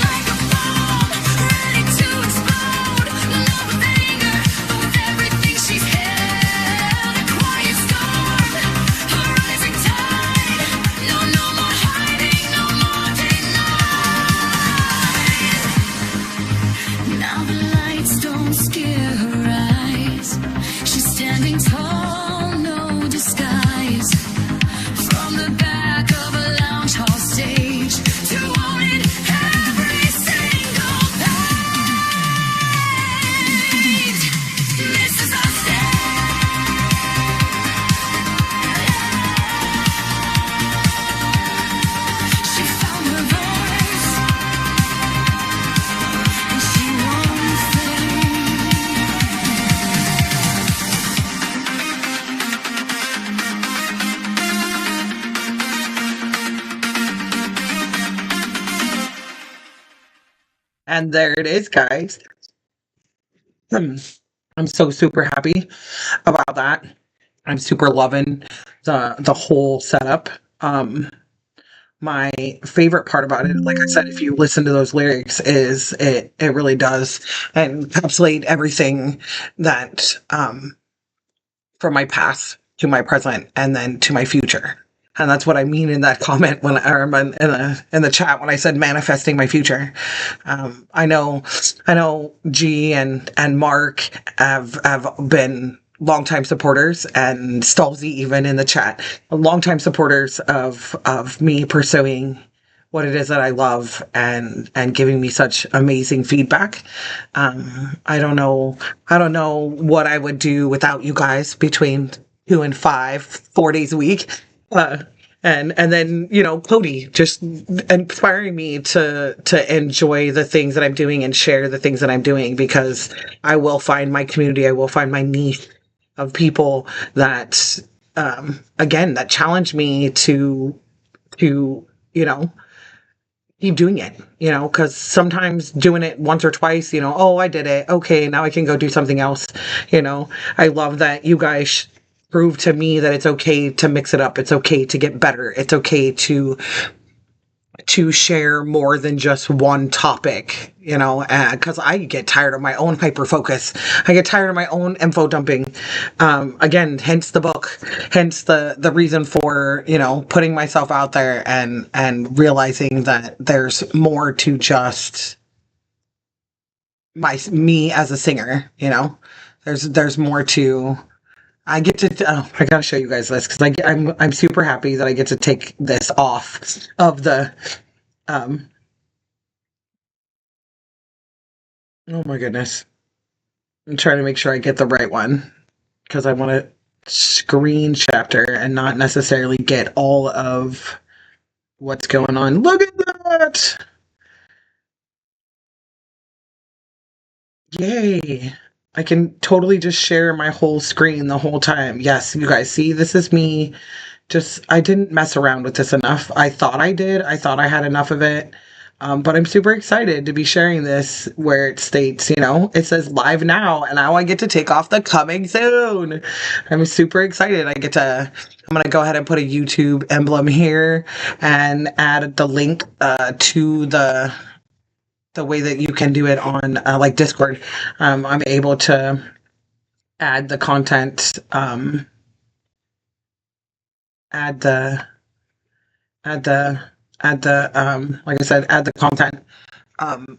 Like And there it is, guys. Hmm. I'm so super happy about that. I'm super loving the whole setup. Um, my favorite part about it, like I said, if you listen to those lyrics, is it really does encapsulate everything that from my past to my present and then to my future. And that's what I mean in that comment when in the chat when I said manifesting my future. I know G and Mark have been longtime supporters, and Stalzy even in the chat, longtime supporters of me pursuing what it is that I love, and giving me such amazing feedback. I don't know what I would do without you guys between 2 and 5, 4 days a week. Uh, and then, Cody just inspiring me to enjoy the things that I'm doing and share the things that I'm doing, because I will find my community, I will find my niche of people that again, that challenge me to keep doing it, because sometimes doing it once or twice, oh, I did it. Okay, now I can go do something else. I love that you guys prove to me that it's okay to mix it up. It's okay to get better. It's okay to share more than just one topic, because I get tired of my own hyper focus. I get tired of my own info dumping. Again, hence the book, hence the reason for, putting myself out there and realizing that there's more to just me as a singer, there's more to, I get to, oh, I gotta show you guys this, because I'm super happy that I get to take this off of the, um, oh my goodness. I'm trying to make sure I get the right one, because I want to screen chapter and not necessarily get all of what's going on. Look at that! Yay! I can totally just share my whole screen the whole time. Yes, you guys see, this is me. I didn't mess around with this enough. I thought I did. I thought I had enough of it. But I'm super excited to be sharing this, where it states, it says live now, and now I get to take off the coming soon. I'm super excited. I'm going to go ahead and put a YouTube emblem here and add the link to the way that you can do it on like Discord. I'm able to add the content, add the add the like I said, add the content um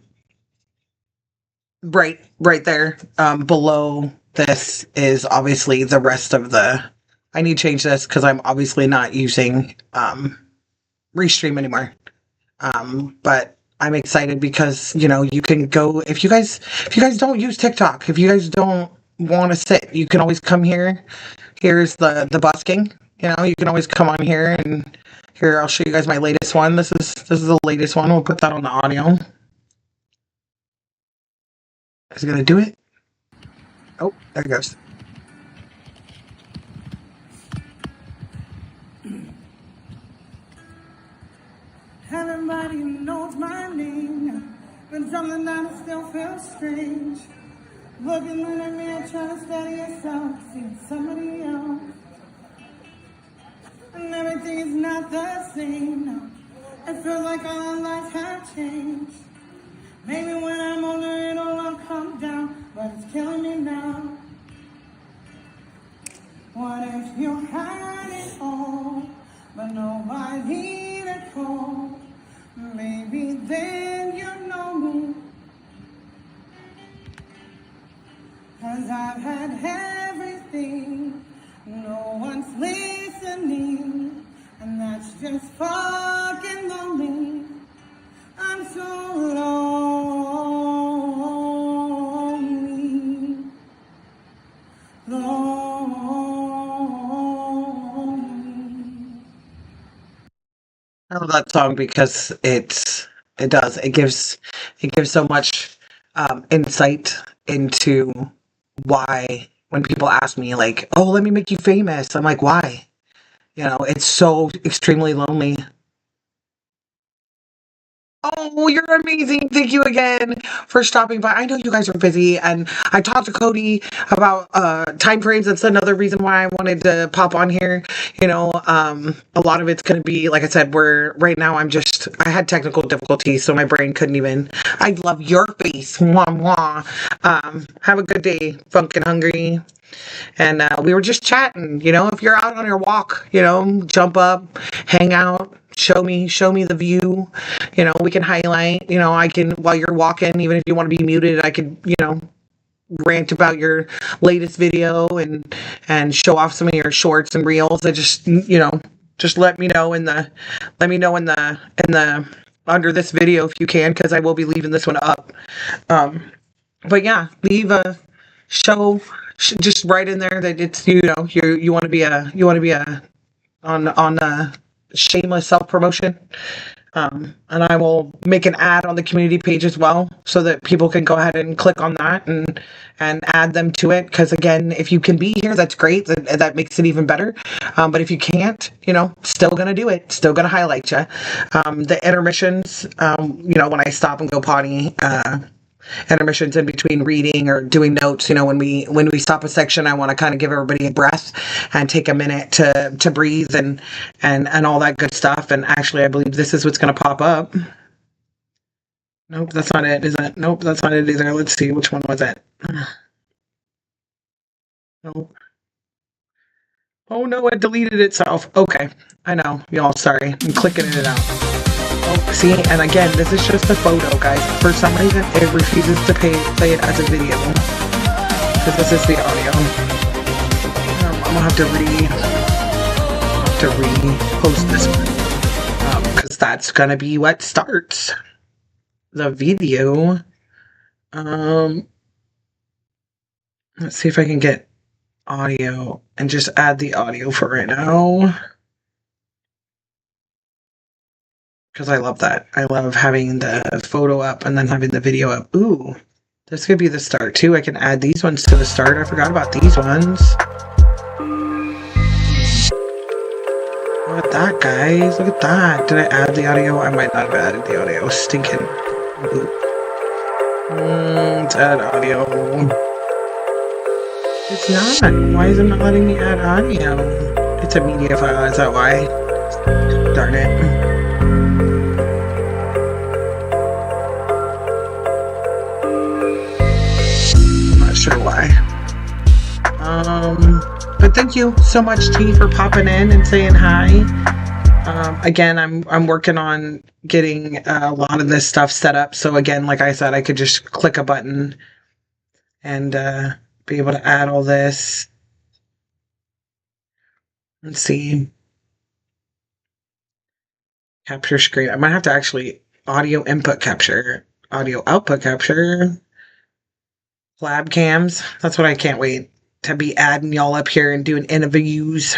right there. Below this is obviously the rest of the, I need to change this because I'm obviously not using Restream anymore. But I'm excited because, you can go, if you guys don't use TikTok, if you guys don't want to sit, you can always come here. Here's the busking. You can always come on here, and here I'll show you guys my latest one. This is the latest one. We'll put that on the audio. Is it gonna do it? Oh, there it goes. Everybody knows my name, but something that I still feel strange. Looking in the mirror, trying to steady yourself, seeing somebody else. And everything is not the same now. It feels like all our lives have changed. Maybe when I'm older it'll all come down, but it's killing me now. What if you had it all, but nobody to call? Maybe then you know me, 'cause I've had everything, no one's listening, and that's just fucking lonely. I'm so lonely, lonely. I love that song because it gives so much insight into why, when people ask me like, oh, let me make you famous, I'm like, why? It's so extremely lonely. Oh, you're amazing. Thank you again for stopping by. I know you guys are busy, and I talked to Cody about time frames. That's another reason why I wanted to pop on here. A lot of it's going to be, like I said, right now I had technical difficulties, so my brain couldn't even. I love your face. Mwah, mwah. Have a good day, Funkin' Hungry. And we were just chatting, if you're out on your walk, jump up, hang out, show me the view, we can highlight, I can, while you're walking, even if you want to be muted, I could, rant about your latest video and show off some of your shorts and reels. I just, just let me know in the under this video if you can, because I will be leaving this one up. But yeah, leave a just write in there that it's, you want to be on shameless self-promotion. And I will make an ad on the community page as well, so that people can go ahead and click on that and add them to it. Because again, if you can be here, that's great. That makes it even better. But if you can't, still gonna do it. Still gonna highlight you. The intermissions, when I stop and go potty, intermissions in between reading or doing notes, when we stop a section, I want to kind of give everybody a breath and take a minute to breathe and all that good stuff. And actually, I believe this is what's going to pop up. Nope, that's not it, is it? Nope, that's not it either. Let's see, which one was it? Nope. Oh no, it deleted itself. Okay, I know, y'all, sorry, I'm clicking it out. Oh, see, and again, this is just a photo, guys. For some reason, it refuses to play it as a video, because this is the audio. I'm gonna have to repost this one, because that's gonna be what starts the video. Let's see if I can get audio and just add the audio for right now. Because I love that. I love having the photo up and then having the video up. Ooh, this could be the start too. I can add these ones to the start. I forgot about these ones. Look at that, guys. Look at that. Did I add the audio? I might not have added the audio. Stinking. Let's add audio. It's not. Why is it not letting me add audio? It's a media file. Is that why? Darn it. Sure why. But thank you so much, T, for popping in and saying hi. Again, I'm working on getting a lot of this stuff set up. So again, like I said, I could just click a button and be able to add all this. Let's see. Capture screen. I might have to actually audio input capture, audio output capture. Lab cams. That's what I can't wait to be adding y'all up here and doing interviews.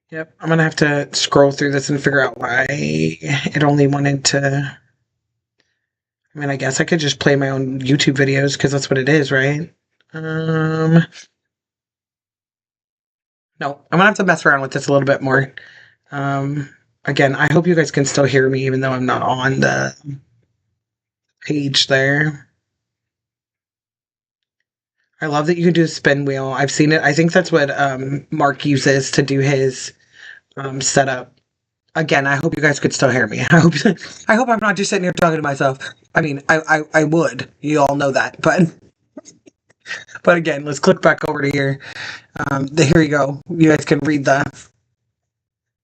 Yep, I'm gonna have to scroll through this and figure out why it only wanted to. I mean, I guess I could just play my own YouTube videos because that's what it is, right? No, I'm gonna have to mess around with this a little bit more. Again, I hope you guys can still hear me even though I'm not on the page there. I love that you can do a spin wheel. I've seen it. I think that's what Mark uses to do his setup. Again, I hope you guys could still hear me. I hope I'm not just sitting here talking to myself. I mean, I would. You all know that. But again, let's click back over to here. Here you go. You guys can read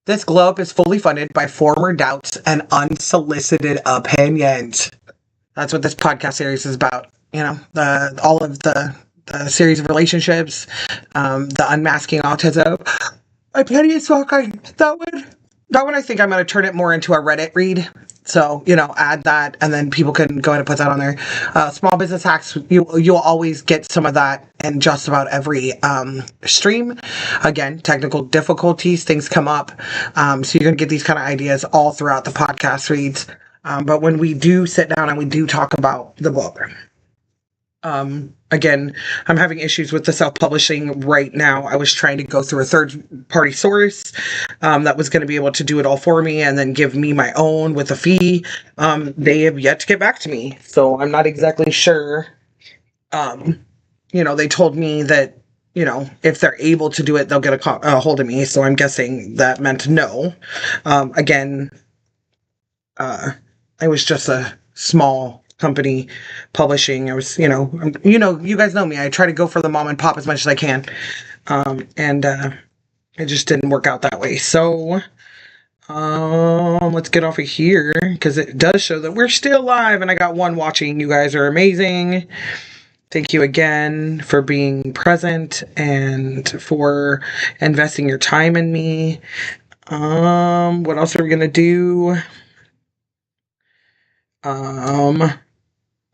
This glow up is fully funded by former doubts and unsolicited opinions. That's what this podcast series is about. All of the series of relationships, the unmasking autism. I petty as fuck. That one I think I'm going to turn it more into a Reddit read. So, add that and then people can go ahead and put that on there. Small business hacks, you'll always get some of that in just about every stream. Again, technical difficulties, things come up. So you're going to get these kind of ideas all throughout the podcast reads. But when we do sit down and we do talk about the book, again, I'm having issues with the self-publishing right now. I was trying to go through a third-party source that was going to be able to do it all for me and then give me my own with a fee. They have yet to get back to me, so I'm not exactly sure. They told me that, if they're able to do it, they'll get a hold of me, so I'm guessing that meant no. Again, I was just a small company publishing. I was, you guys know me. I try to go for the mom and pop as much as I can. And it just didn't work out that way. So, let's get off of here because it does show that we're still live and I got one watching. You guys are amazing. Thank you again for being present and for investing your time in me. What else are we going to do?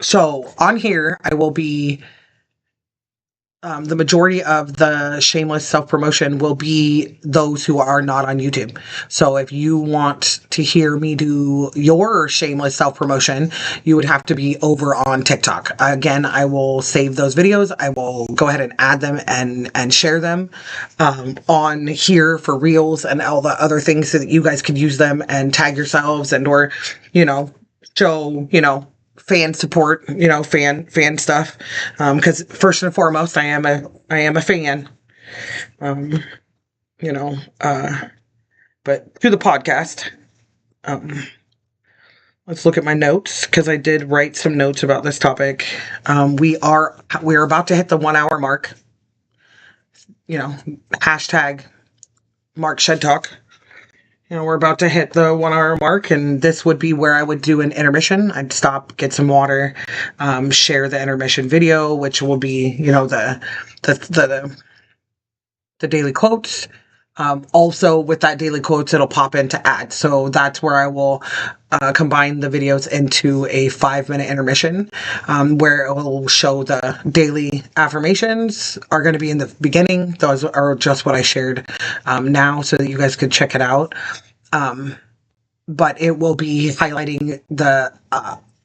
So on here, I will be, the majority of the shameless self-promotion will be those who are not on YouTube. So if you want to hear me do your shameless self-promotion, you would have to be over on TikTok. Again, I will save those videos. I will go ahead and add them and share them, on here for Reels and all the other things so that you guys could use them and tag yourselves and, or, show, fan support, fan stuff. Because first and foremost, I am a fan. But to the podcast, let's look at my notes because I did write some notes about this topic. We're about to hit the 1 hour mark. Hashtag Mark Shed Talk. We're about to hit the 1 hour mark, and this would be where I would do an intermission. I'd stop, get some water, share the intermission video, which will be, the daily quotes. Also, with that daily quotes, it'll pop into ads. So that's where I will combine the videos into a 5-minute intermission, where it will show the daily affirmations are going to be in the beginning. Those are just what I shared now so that you guys could check it out. But it will be highlighting the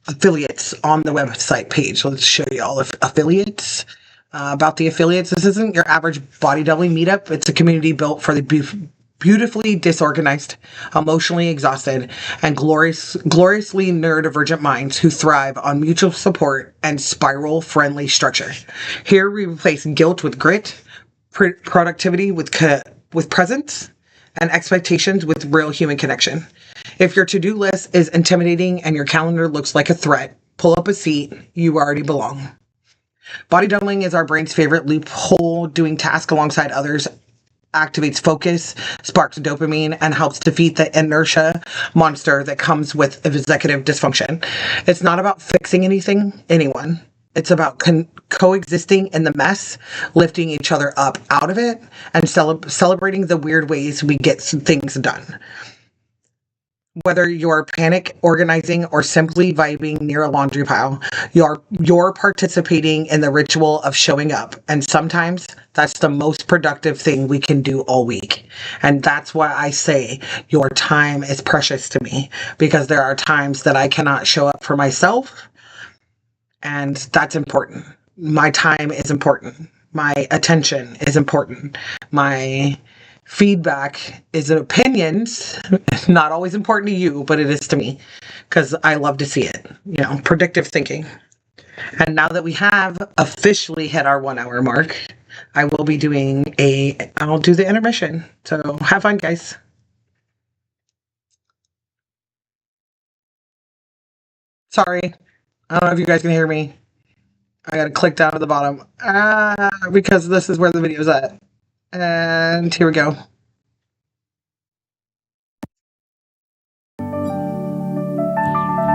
affiliates on the website page. So let's show you all of affiliates. About the affiliates, this isn't your average bodybuilding meetup. It's a community built for the beautifully disorganized, emotionally exhausted, and gloriously neurodivergent minds who thrive on mutual support and spiral-friendly structure. Here we replace guilt with grit, productivity with presence, and expectations with real human connection. If your to-do list is intimidating and your calendar looks like a threat, pull up a seat. You already belong. Bodybuilding is our brain's favorite loophole. Doing tasks alongside others activates focus, sparks dopamine, and helps defeat the inertia monster that comes with executive dysfunction. It's not about fixing anyone. It's about coexisting in the mess, lifting each other up out of it, and celebrating the weird ways we get things done. Whether you're panic organizing or simply vibing near a laundry pile, you're participating in the ritual of showing up. And sometimes that's the most productive thing we can do all week. And that's why I say your time is precious to me, because there are times that I cannot show up for myself. And that's important. My time is important. My attention is important. My feedback is opinions, not always important to you, but it is to me because I love to see it, predictive thinking. And now that we have officially hit our 1 hour mark, I'll do the intermission. So have fun, guys. Sorry. I don't know if you guys can hear me. I got to click down to the bottom because this is where the video's at. And here we go.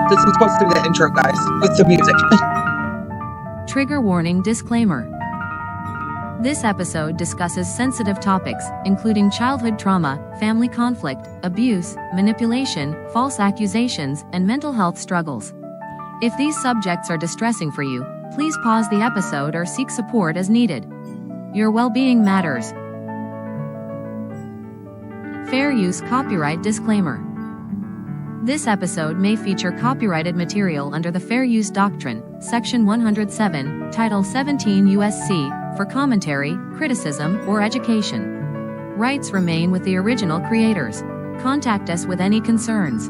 This is supposed to be the intro, guys, with the music. Trigger warning disclaimer. This episode discusses sensitive topics, including childhood trauma, family conflict, abuse, manipulation, false accusations, and mental health struggles. If these subjects are distressing for you, please pause the episode or seek support as needed. Your well-being matters. Fair use copyright disclaimer. This episode may feature copyrighted material under the Fair Use Doctrine, Section 107, Title 17 U.S.C., for commentary, criticism, or education. Rights remain with the original creators. Contact us with any concerns.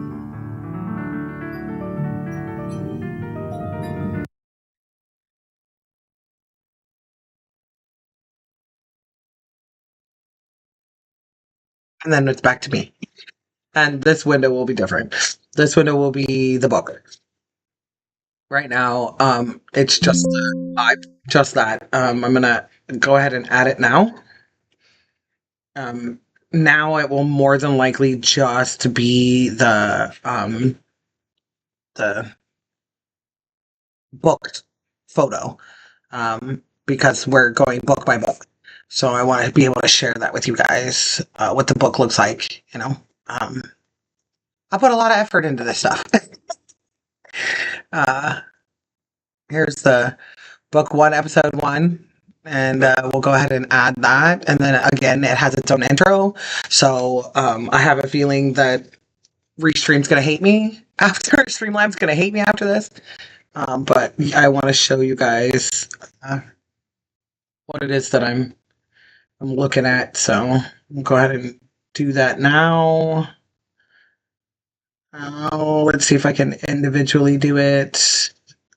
And then it's back to me. And this window will be different. This window will be the book. Right now, it's just that. I'm gonna go ahead and add it now. Now it will more than likely just be the booked photo, because we're going book by book. So I want to be able to share that with you guys, what the book looks like. I put a lot of effort into this stuff. Here's the book 1, episode 1, and we'll go ahead and add that. And then again, it has its own intro. So I have a feeling that Restream's going to hate me after Streamlab's going to hate me after this. But I want to show you guys what it is that I'm looking at. So we'll go ahead and do that now. Let's see if I can individually do it.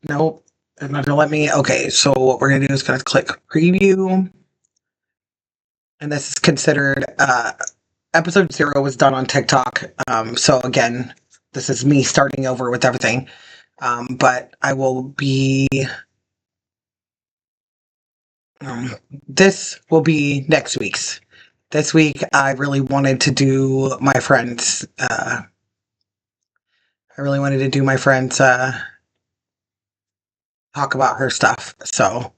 Nope, it's not gonna let me. Okay, so what we're gonna do is gonna click preview, and this is considered episode 0 was done on TikTok. So again, this is me starting over with everything. But I will be. This will be next week's. This week, I really wanted to do my friend's. Talk about her stuff. So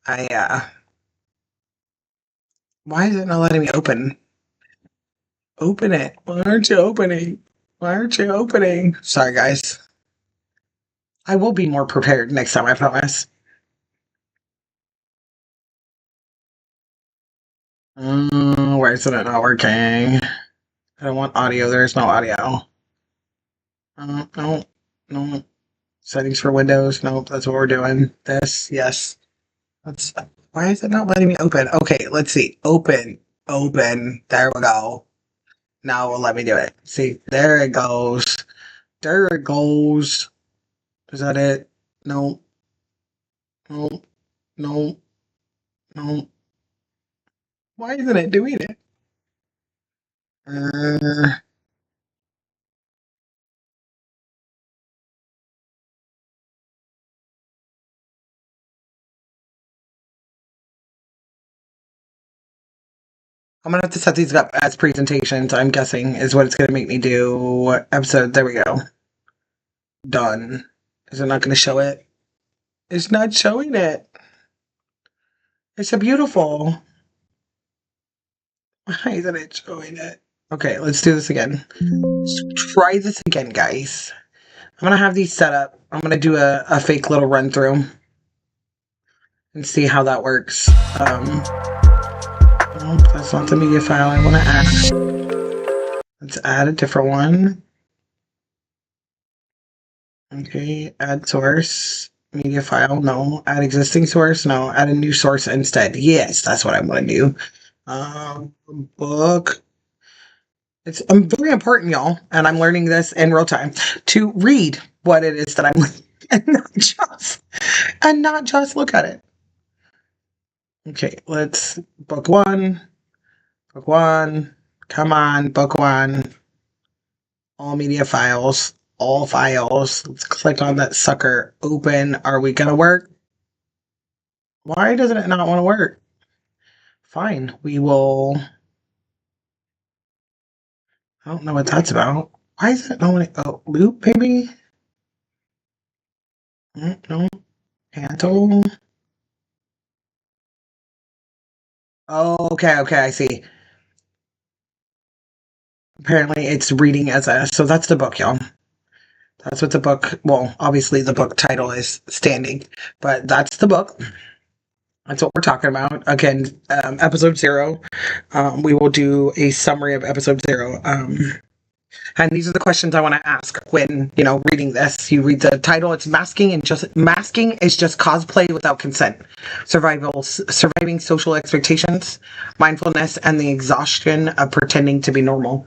why is it not letting me open it? Why aren't you opening? Sorry, guys. I will be more prepared next time, I promise. Why is it not working? I don't want audio. There's no audio. No. Settings for Windows. Nope, that's what we're doing. This, yes. Why is it not letting me open? Okay, let's see. Open. There we go. Now it will let me do it. See, there it goes. Is that it? No. Why isn't it doing it? I'm gonna have to set these up as presentations, I'm guessing, is what it's gonna make me do. Episode, there we go. Done. Is it not gonna show it? It's not showing it. It's a beautiful. Why isn't it showing it? Okay, let's do this again. Let's try this again, guys. I'm gonna have these set up. I'm gonna do a fake little run through and see how that works. Nope, that's not the media file I want to add. Let's add a different one. Okay, add source, media file, no. Add existing source, no. Add a new source instead. Yes, that's what I'm going to do. Book. It's very important, y'all, and I'm learning this in real time, to read what it is that I'm and not just look at it. Okay, let's book one. Come on, book 1. All media files, all files. Let's click on that sucker. Open. Are we gonna work? Why doesn't it not want to work? Fine, we will. I don't know what that's about. Why is it not wanting? Oh, loop maybe? No. Handle. Oh, okay, I see. Apparently it's reading as a, so that's the book, y'all. That's what the book, well, obviously the book title is standing, but that's the book. That's what we're talking about. Again, episode 0. We will do a summary of episode 0. And these are the questions I want to ask when, reading this. You read the title, it's masking is just cosplay without consent. Surviving social expectations, mindfulness, and the exhaustion of pretending to be normal.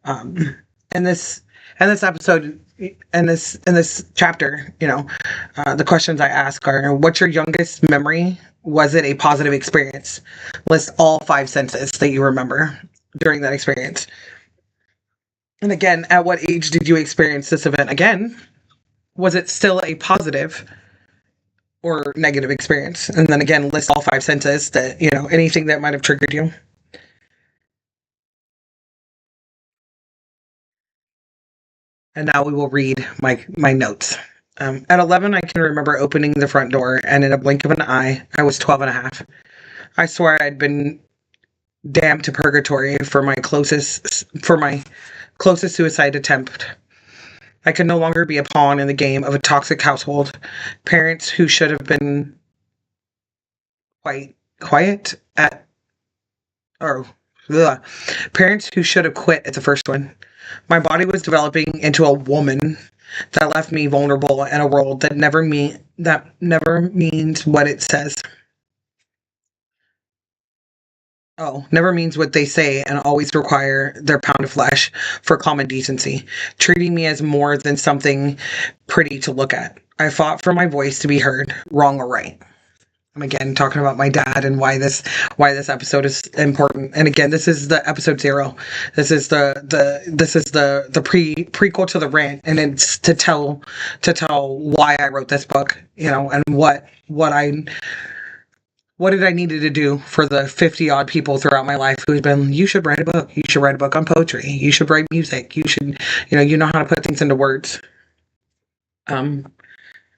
And this episode, in this chapter, the questions I ask are: what's your youngest memory? Was it a positive experience? List all 5 senses that you remember during that experience. And again, at what age did you experience this event? Again, was it still a positive or negative experience? And then again, list all 5 senses that, anything that might have triggered you. And now we will read my notes. At 11, I can remember opening the front door, and in a blink of an eye, I was 12 and a half. I swore I'd been damned to purgatory for my closest suicide attempt. I could no longer be a pawn in the game of a toxic household. Parents who should have been Parents who should have quit at the first one. My body was developing into a woman that left me vulnerable in a world that never means what it says. Never means what they say, and always require their pound of flesh for common decency, treating me as more than something pretty to look at. I fought for my voice to be heard, wrong or right. I'm again talking about my dad and why this episode is important. And again, this is the episode 0. This is the prequel to the rant, and it's to tell why I wrote this book, and what did I needed to do for the 50 odd people throughout my life who's been, you should write a book. You should write a book on poetry. You should write music. You should, you know how to put things into words.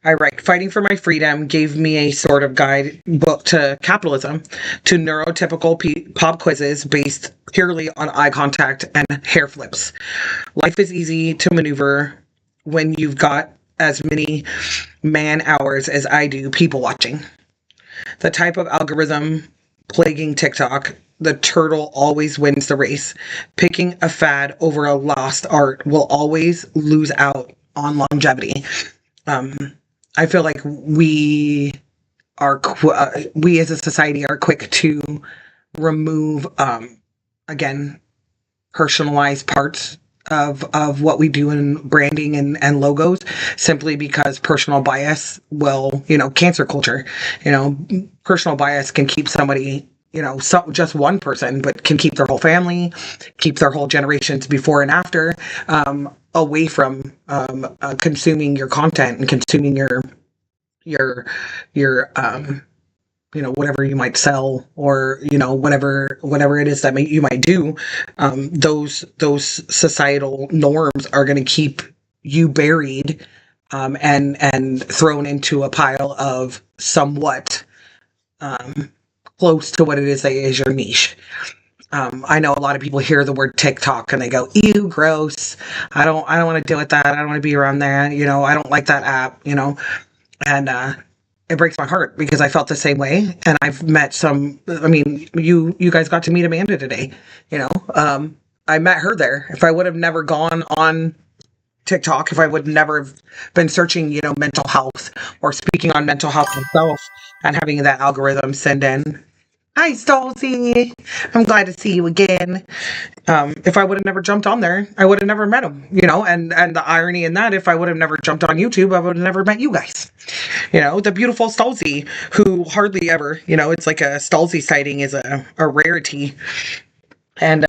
I write, fighting for my freedom gave me a sort of guide book to capitalism, to neurotypical pop quizzes based purely on eye contact and hair flips. Life is easy to maneuver when you've got as many man hours as I do people watching. The type of algorithm plaguing TikTok, the turtle always wins the race. Picking a fad over a lost art will always lose out on longevity. I feel like we as a society are quick to remove, again, personalized parts of what we do in branding and logos, simply because personal bias will, cancer culture, personal bias can keep somebody, just one person, but can keep their whole family, keep their whole generations before and after, away from consuming your content and consuming your whatever you might sell, or whatever it is that you might do. Those societal norms are going to keep you buried and thrown into a pile of somewhat close to what it is that is your niche. I know a lot of people hear the word TikTok and they go, ew, gross. I don't want to deal with that. I don't want to be around there. I don't like that app, and it breaks my heart because I felt the same way. And I've met you guys got to meet Amanda today, I met her there. If I would have never gone on TikTok, if I would never have been searching, mental health or speaking on mental health myself and having that algorithm send in, hi, Stolzy. I'm glad to see you again. If I would have never jumped on there, I would have never met him, and the irony in that, if I would have never jumped on YouTube, I would have never met you guys. The beautiful Stolzy, who hardly ever, it's like a Stolzy sighting is a rarity. And,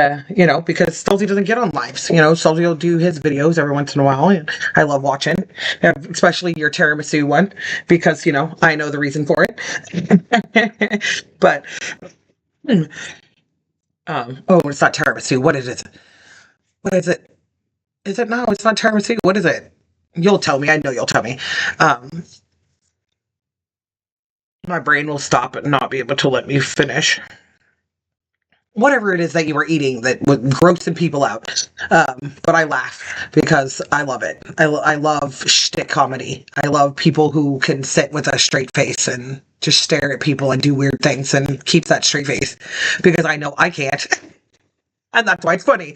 because Stolzy doesn't get on lives, Stolzy will do his videos every once in a while. And I love watching, especially your tiramisu one, because, I know the reason for it. But, it's not tiramisu. What is it? What is it? Is it? No, it's not tiramisu. What is it? You'll tell me. I know you'll tell me. My brain will stop and not be able to let me finish whatever it is that you were eating that was grossing people out. But I laugh because I love it. I love shtick comedy. I love people who can sit with a straight face and just stare at people and do weird things and keep that straight face, because I know I can't. And that's why it's funny.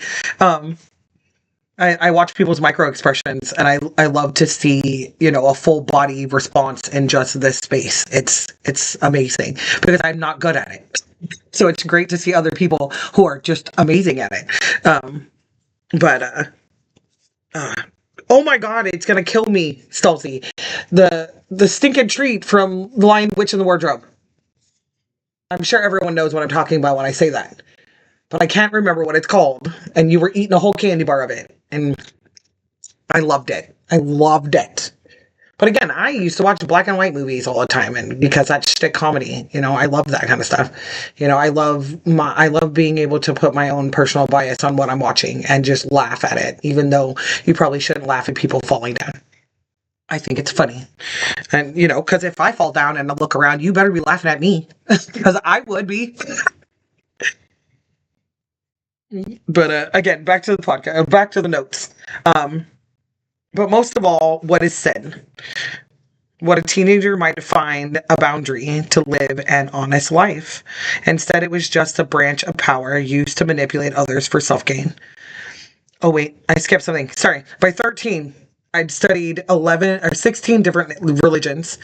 I watch people's micro expressions, and I love to see, a full body response in just this space. It's amazing because I'm not good at it. So it's great to see other people who are just amazing at it. But oh my God, it's gonna kill me, Stolzy. The stinking treat from The Lion, Witch, and the Wardrobe. I'm sure everyone knows what I'm talking about when I say that, but I can't remember what it's called. And you were eating a whole candy bar of it, and I loved it. I loved it. But again, I used to watch black and white movies all the time, and because that's shtick comedy, I love that kind of stuff. I love being able to put my own personal bias on what I'm watching and just laugh at it, even though you probably shouldn't laugh at people falling down. I think it's funny. And, because if I fall down and I look around, you better be laughing at me, because I would be. But again, back to the podcast, back to the notes. But most of all, what is sin? What a teenager might find a boundary to live an honest life. Instead, it was just a branch of power used to manipulate others for self-gain. Oh, wait, I skipped something. Sorry. By 13, I'd studied 11 or 16 different religions,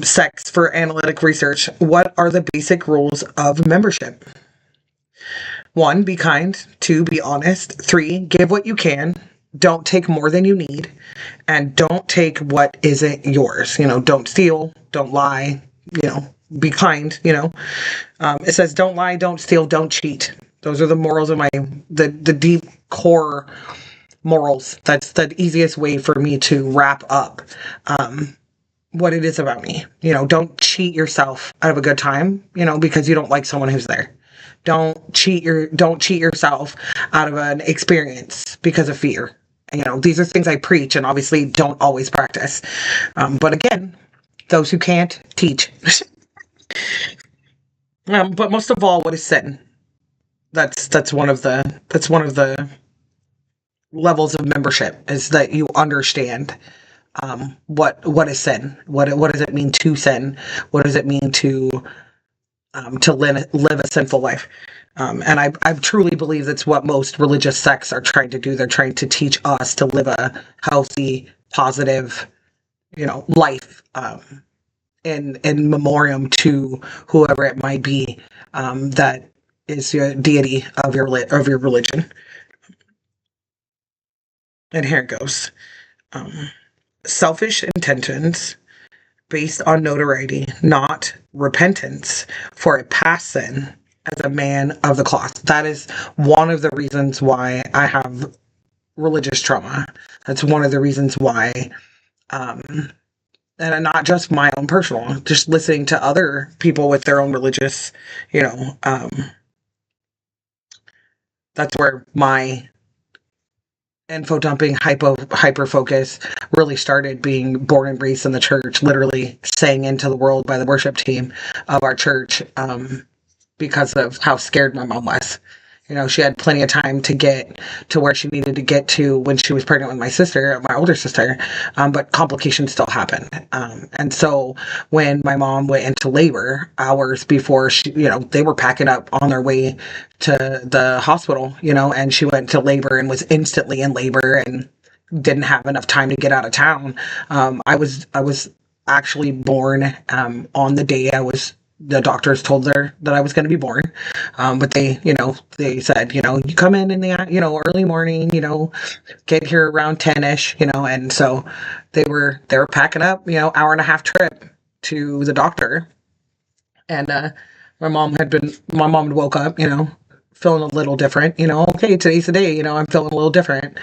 sects for analytic research. What are the basic rules of membership? 1, be kind. 2, be honest. 3, give what you can. Don't take more than you need, and don't take what isn't yours. Don't steal, don't lie, be kind, It says don't lie, don't steal, don't cheat. Those are the morals of the deep core morals. That's the easiest way for me to wrap up what it is about me. Don't cheat yourself out of a good time, because you don't like someone who's there. Don't cheat yourself out of an experience because of fear. These are things I preach and obviously don't always practice. But again, those who can't teach. But most of all, what is sin? That's one of the levels of membership, is that you understand what is sin. What does it mean to sin? What does it mean to live a sinful life? And I truly believe that's what most religious sects are trying to do. They're trying to teach us to live a healthy, positive, life, in memoriam to whoever it might be, that is your deity of your religion. And here it goes. Selfish intentions based on notoriety, not repentance for a past sin, as a man of the cloth. That is one of the reasons why I have religious trauma. That's one of the reasons why, and not just my own personal, just listening to other people with their own religious, that's where my info dumping hyper focus really started, being born and raised in the church, literally sang into the world by the worship team of our church, because of how scared my mom was. She had plenty of time to get to where she needed to get to when she was pregnant with my older sister, but complications still happened. And so when my mom went into labor, hours before they were packing up on their way to the hospital, and she went to labor and was instantly in labor and didn't have enough time to get out of town. I was actually born on the day the doctors told her that I was going to be born. But they said, you come in the, early morning, get here around 10ish, and so they were packing up, hour and a half trip to the doctor. And, my mom had woke up, feeling a little different, okay, today's the day, I'm feeling a little different.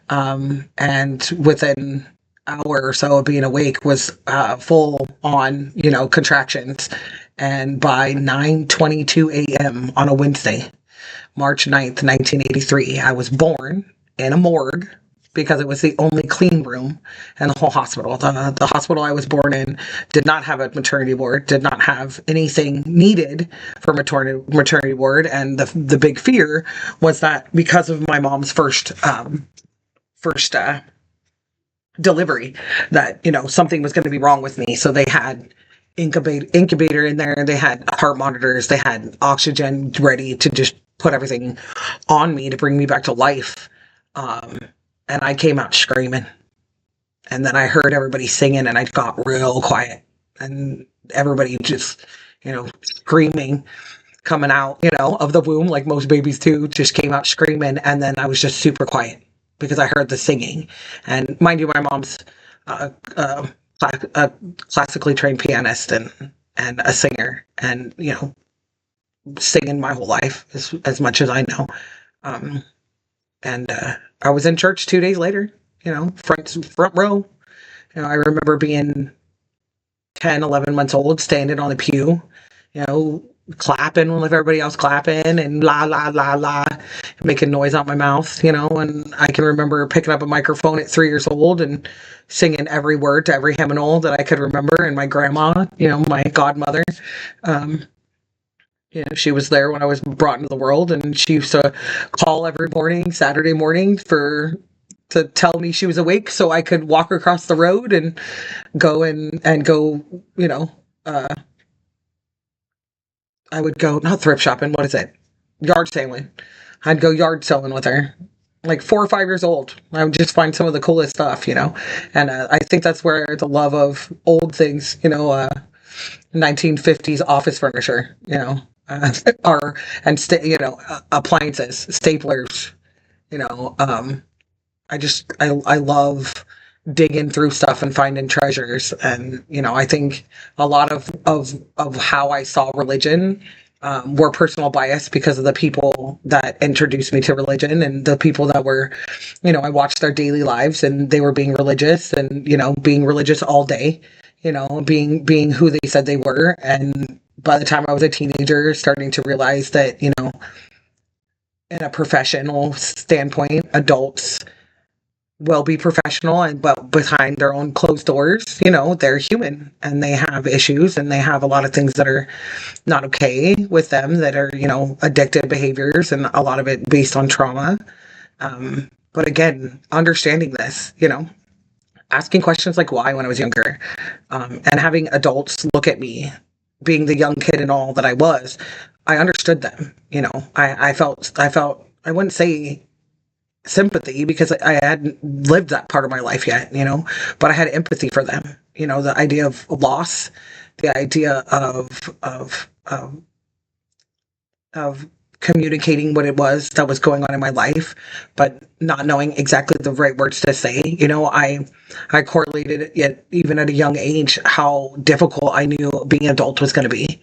And within hour or so of being awake was full on, contractions. And by 9:22 a.m. on a Wednesday, March 9th, 1983, I was born in a morgue because it was the only clean room in the whole hospital. The hospital I was born in did not have a maternity ward, did not have anything needed for maternity ward. And the big fear was that because of my mom's first delivery, that, something was going to be wrong with me. So they had incubator in there, they had heart monitors, they had oxygen ready to just put everything on me to bring me back to life. and I came out screaming. And then I heard everybody singing, and I got real quiet. And everybody just, screaming, coming out, of the womb, like most babies do, just came out screaming. And then I was just super quiet because I heard the singing. And mind you, my mom's a classically trained pianist and a singer, and, singing my whole life as much as I know. And I was in church 2 days later. Front row. I remember being 10, 11 months old, standing on the pew, clapping with everybody else clapping and la, la, la, la, making noise out my mouth, and I can remember picking up a microphone at 3 years old and singing every word to every hymnal that I could remember. And my grandma, my godmother, she was there when I was brought into the world, and she used to call every morning, Saturday morning, to tell me she was awake so I could walk across the road and go I would go, not thrift shopping, what is it? Yard selling. I'd go yard selling with her. Like 4 or 5 years old. I would just find some of the coolest stuff, And I think that's where the love of old things, 1950s office furniture, appliances, staplers, I love digging through stuff and finding treasures. And, I think a lot of how I saw religion were personal bias because of the people that introduced me to religion, and the people that were, I watched their daily lives, and they were being religious and, being religious all day, being who they said they were. And by the time I was a teenager, starting to realize that, in a professional standpoint, adults will be professional, but behind their own closed doors, they're human, and they have issues, and they have a lot of things that are not okay with them, that are, addictive behaviors, and a lot of it based on trauma. But again, understanding this, asking questions like why when I was younger, and having adults look at me, being the young kid and all that I was, I understood them. I felt, I wouldn't say sympathy because I hadn't lived that part of my life yet, but I had empathy for them. The idea of loss, the idea of communicating what it was that was going on in my life, but not knowing exactly the right words to say. I correlated it even at a young age, how difficult I knew being an adult was going to be.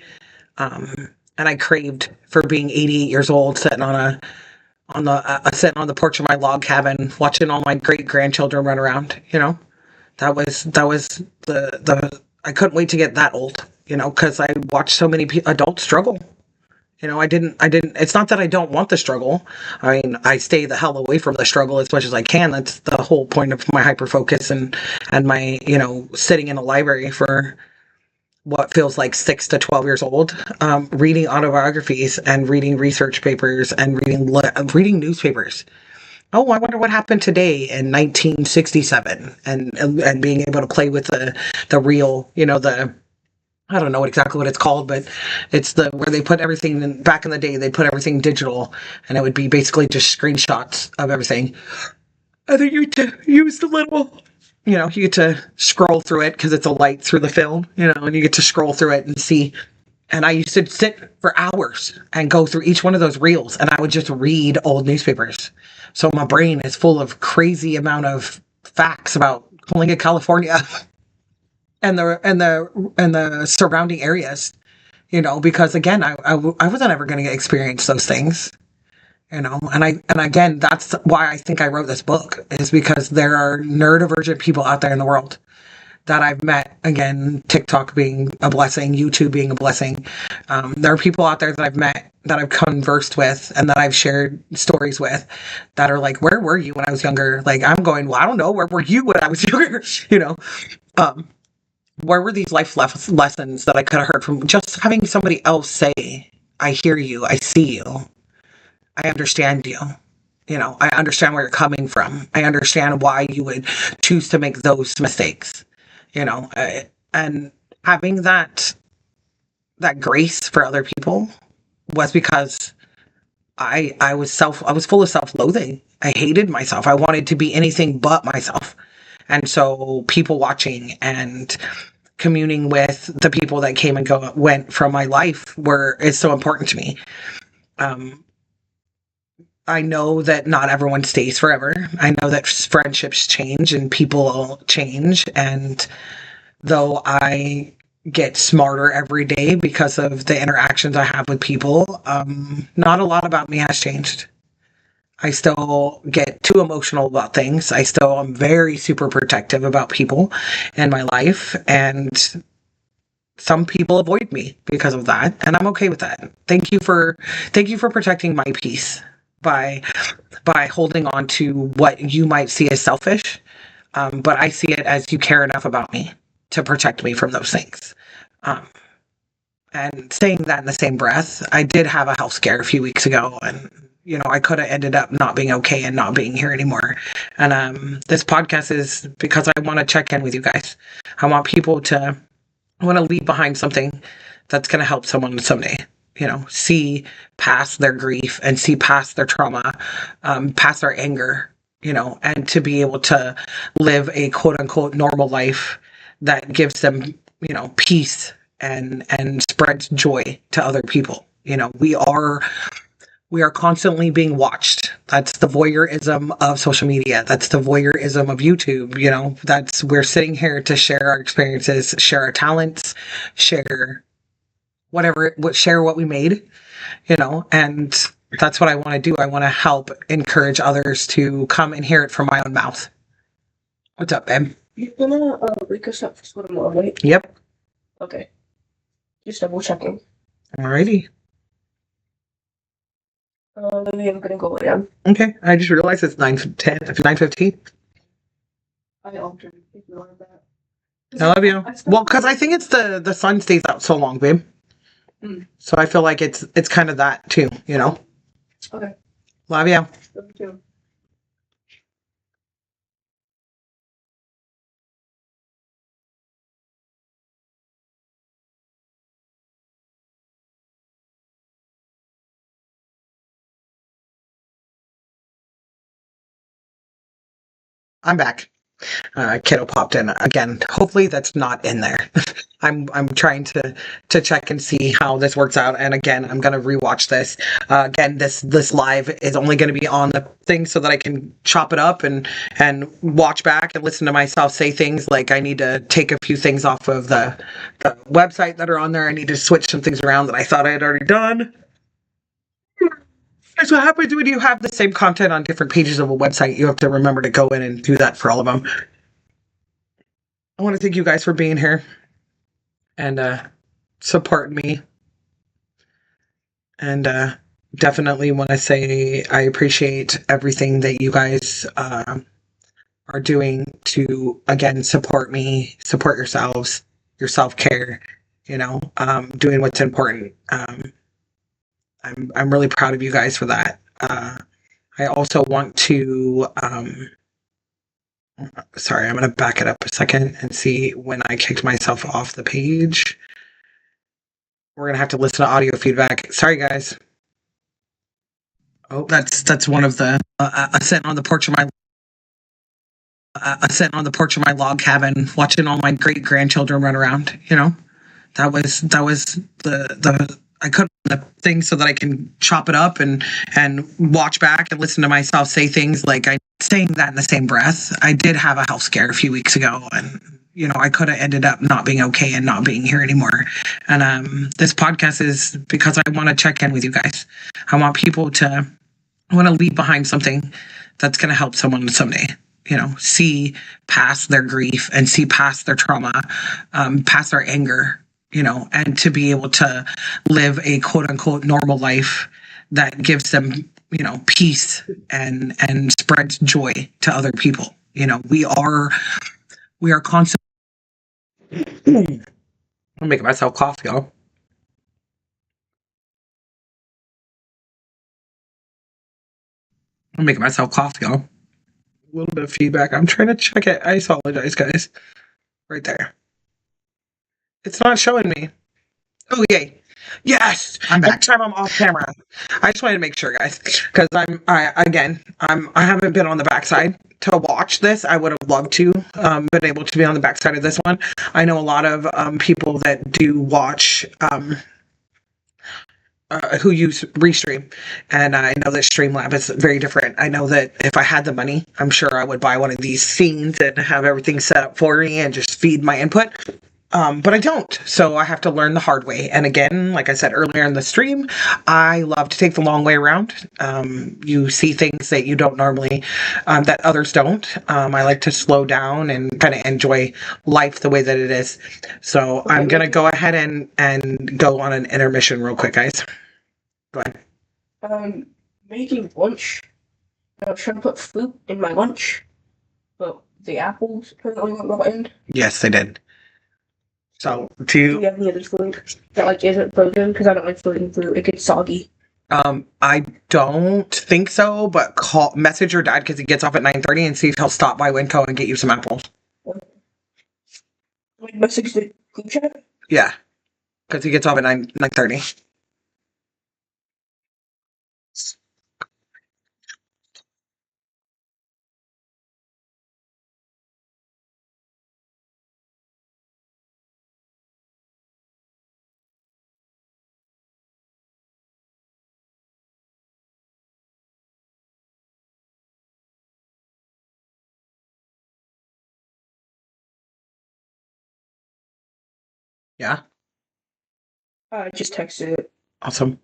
And I craved for being 88 years old, sitting on the porch of my log cabin, watching all my great grandchildren run around. That was I couldn't wait to get that old. Because I watched so many adults struggle. I didn't. It's not that I don't want the struggle. I mean, I stay the hell away from the struggle as much as I can. That's the whole point of my hyper focus and my sitting in a library for what feels like 6 to 12 years old, reading autobiographies and reading research papers and reading newspapers. Oh, I wonder what happened today in 1967, and being able to play with the real, I don't know exactly what it's called, but it's where they put everything in, back in the day, they put everything digital, and it would be basically just screenshots of everything. I think you use the little, you get to scroll through it because it's a light through the film, and you get to scroll through it and see. And I used to sit for hours and go through each one of those reels, and I would just read old newspapers. So my brain is full of crazy amount of facts about Coalinga, California, and the surrounding areas, because again, I wasn't ever going to experience those things. And again, that's why I think I wrote this book, is because there are neurodivergent people out there in the world that I've met. Again, TikTok being a blessing, YouTube being a blessing. There are people out there that I've met, that I've conversed with, and that I've shared stories with, that are like, where were you when I was younger? Like, I'm going, well, I don't know. Where were you when I was younger? Where were these life lessons that I could have heard from just having somebody else say, I hear you, I see you, I understand you. I understand where you're coming from. I understand why you would choose to make those mistakes. And having that grace for other people was because I was full of self-loathing. I hated myself. I wanted to be anything but myself. And so people watching and communing with the people that came and went from my life is so important to me. I know that not everyone stays forever. I know that friendships change and people change. And though I get smarter every day because of the interactions I have with people, not a lot about me has changed. I still get too emotional about things. I still am very super protective about people in my life, and some people avoid me because of that, and I'm okay with that. Thank you for protecting my peace by holding on to what you might see as selfish, but I see it as you care enough about me to protect me from those things. And saying that in the same breath, I did have a health scare a few weeks ago, and I could have ended up not being okay and not being here anymore. And this podcast is because I want to check in with you guys. I want to leave behind something that's going to help someone someday. See past their grief and see past their trauma, past their anger, and to be able to live a quote unquote normal life that gives them, peace and spreads joy to other people. We are constantly being watched. That's the voyeurism of social media. That's the voyeurism of YouTube. We're sitting here to share our experiences, share our talents, share share what we made, and that's what I want to do. I want to help encourage others to come and hear it from my own mouth. What's up, babe? You're gonna wake us up for school tomorrow, right? Yep. Okay. Just double checking. Alrighty. Then I'm gonna go lay down. Okay. I just realized it's 9:15. I altered. Ignore that. I love you. Well, because I think it's the sun stays out so long, babe. So I feel like it's kind of that too, Okay. Love you. Love you too. I'm back. Kiddo popped in again. Hopefully that's not in there. I'm trying to check and see how this works out. And again, I'm gonna rewatch this. Again, this live is only gonna be on the thing so that I can chop it up and watch back and listen to myself say things. Like I need to take a few things off of the website that are on there. I need to switch some things around that I thought I had already done. That's what happens when you have the same content on different pages of a website. You have to remember to go in and do that for all of them. I want to thank you guys for being here and supporting me. And definitely want to say I appreciate everything that you guys are doing to, again, support me, support yourselves, your self-care, doing what's important. I'm really proud of you guys for that. I also want to, sorry, I'm going to back it up a second and see when I kicked myself off the page. We're going to have to listen to audio feedback. Sorry, guys. Oh, that's one of the, sitting on the porch of my log cabin, watching all my great grandchildren run around, that was the I couldn't the thing so that I can chop it up and watch back and listen to myself say things. Like saying that in the same breath, I did have a health scare a few weeks ago, and I could have ended up not being okay and not being here anymore. And this podcast is because I want to check in with you guys. I want to leave behind something that's going to help someone someday. See past their grief and see past their trauma, past their anger. And to be able to live a quote unquote normal life that gives them, peace and spreads joy to other people. We are constantly. I'm making myself cough, y'all. A little bit of feedback. I'm trying to check it. I apologize, guys. Right there. It's not showing me. Oh, yay. Yes. I'm back. Next time I'm off camera. I just wanted to make sure, guys, because I haven't been on the backside to watch this. I would have loved to been able to be on the backside of this one. I know a lot of people that do watch who use Restream, and I know that Streamlab is very different. I know that if I had the money, I'm sure I would buy one of these scenes and have everything set up for me and just feed my input. But I don't, so I have to learn the hard way. And again, like I said earlier in the stream, I love to take the long way around. You see things that you don't normally, that others don't. I like to slow down and kind of enjoy life the way that it is. So I'm going to go ahead and go on an intermission real quick, guys. Go ahead. Making lunch. I was trying to put fruit in my lunch, but the apples apparently went rotten. Yes, they did. So, Do you have any other food that isn't frozen? Because I don't like frozen fruit. It gets soggy. I don't think so, but message your dad because he gets off at 9:30 and see if he'll stop by Winco and get you some apples. Message the group chat? Yeah, because he gets off at 9:30. Yeah, I just texted it. awesome.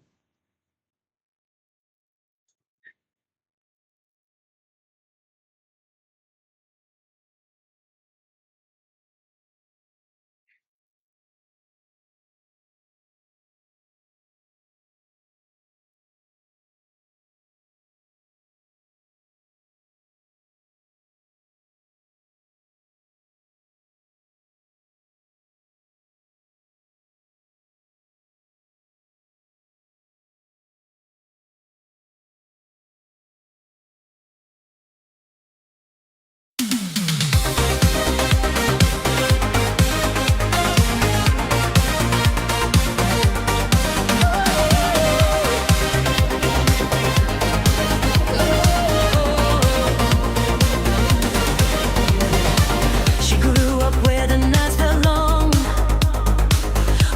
She grew up where the nights felt long,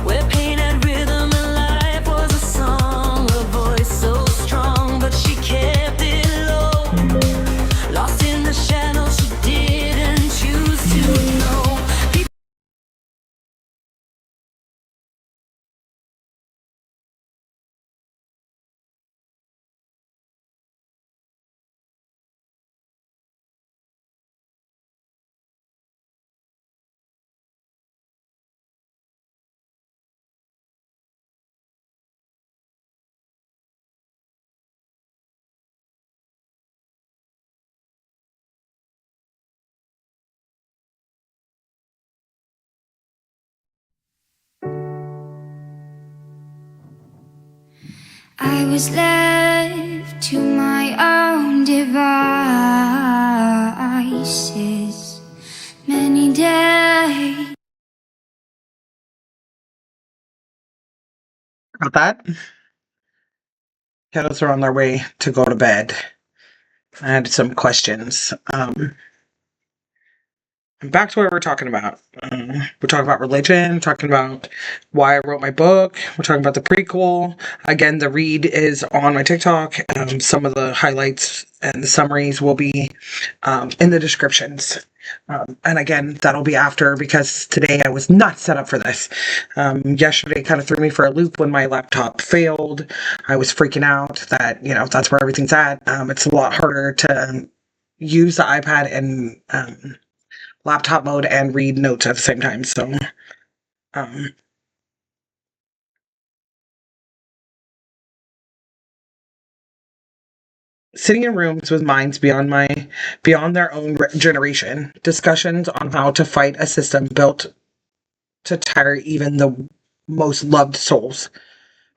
where pain had rhythm and life was a song. Her voice so strong, but she kept it low. Lost in the shadows, she didn't choose to know. I was left to my own devices many days. About that, kiddos are on their way to go to bed. I had some questions. Back to what we're talking about. We're talking about religion, talking about why I wrote my book. We're talking about the prequel. Again, the read is on my TikTok. Some of the highlights and the summaries will be in the descriptions. And again, that'll be after because today I was not set up for this. Yesterday kind of threw me for a loop when my laptop failed. I was freaking out that, that's where everything's at. It's a lot harder to use the iPad and laptop mode and read notes at the same time. So, sitting in rooms with minds beyond their own generation, discussions on how to fight a system built to tire even the most loved souls.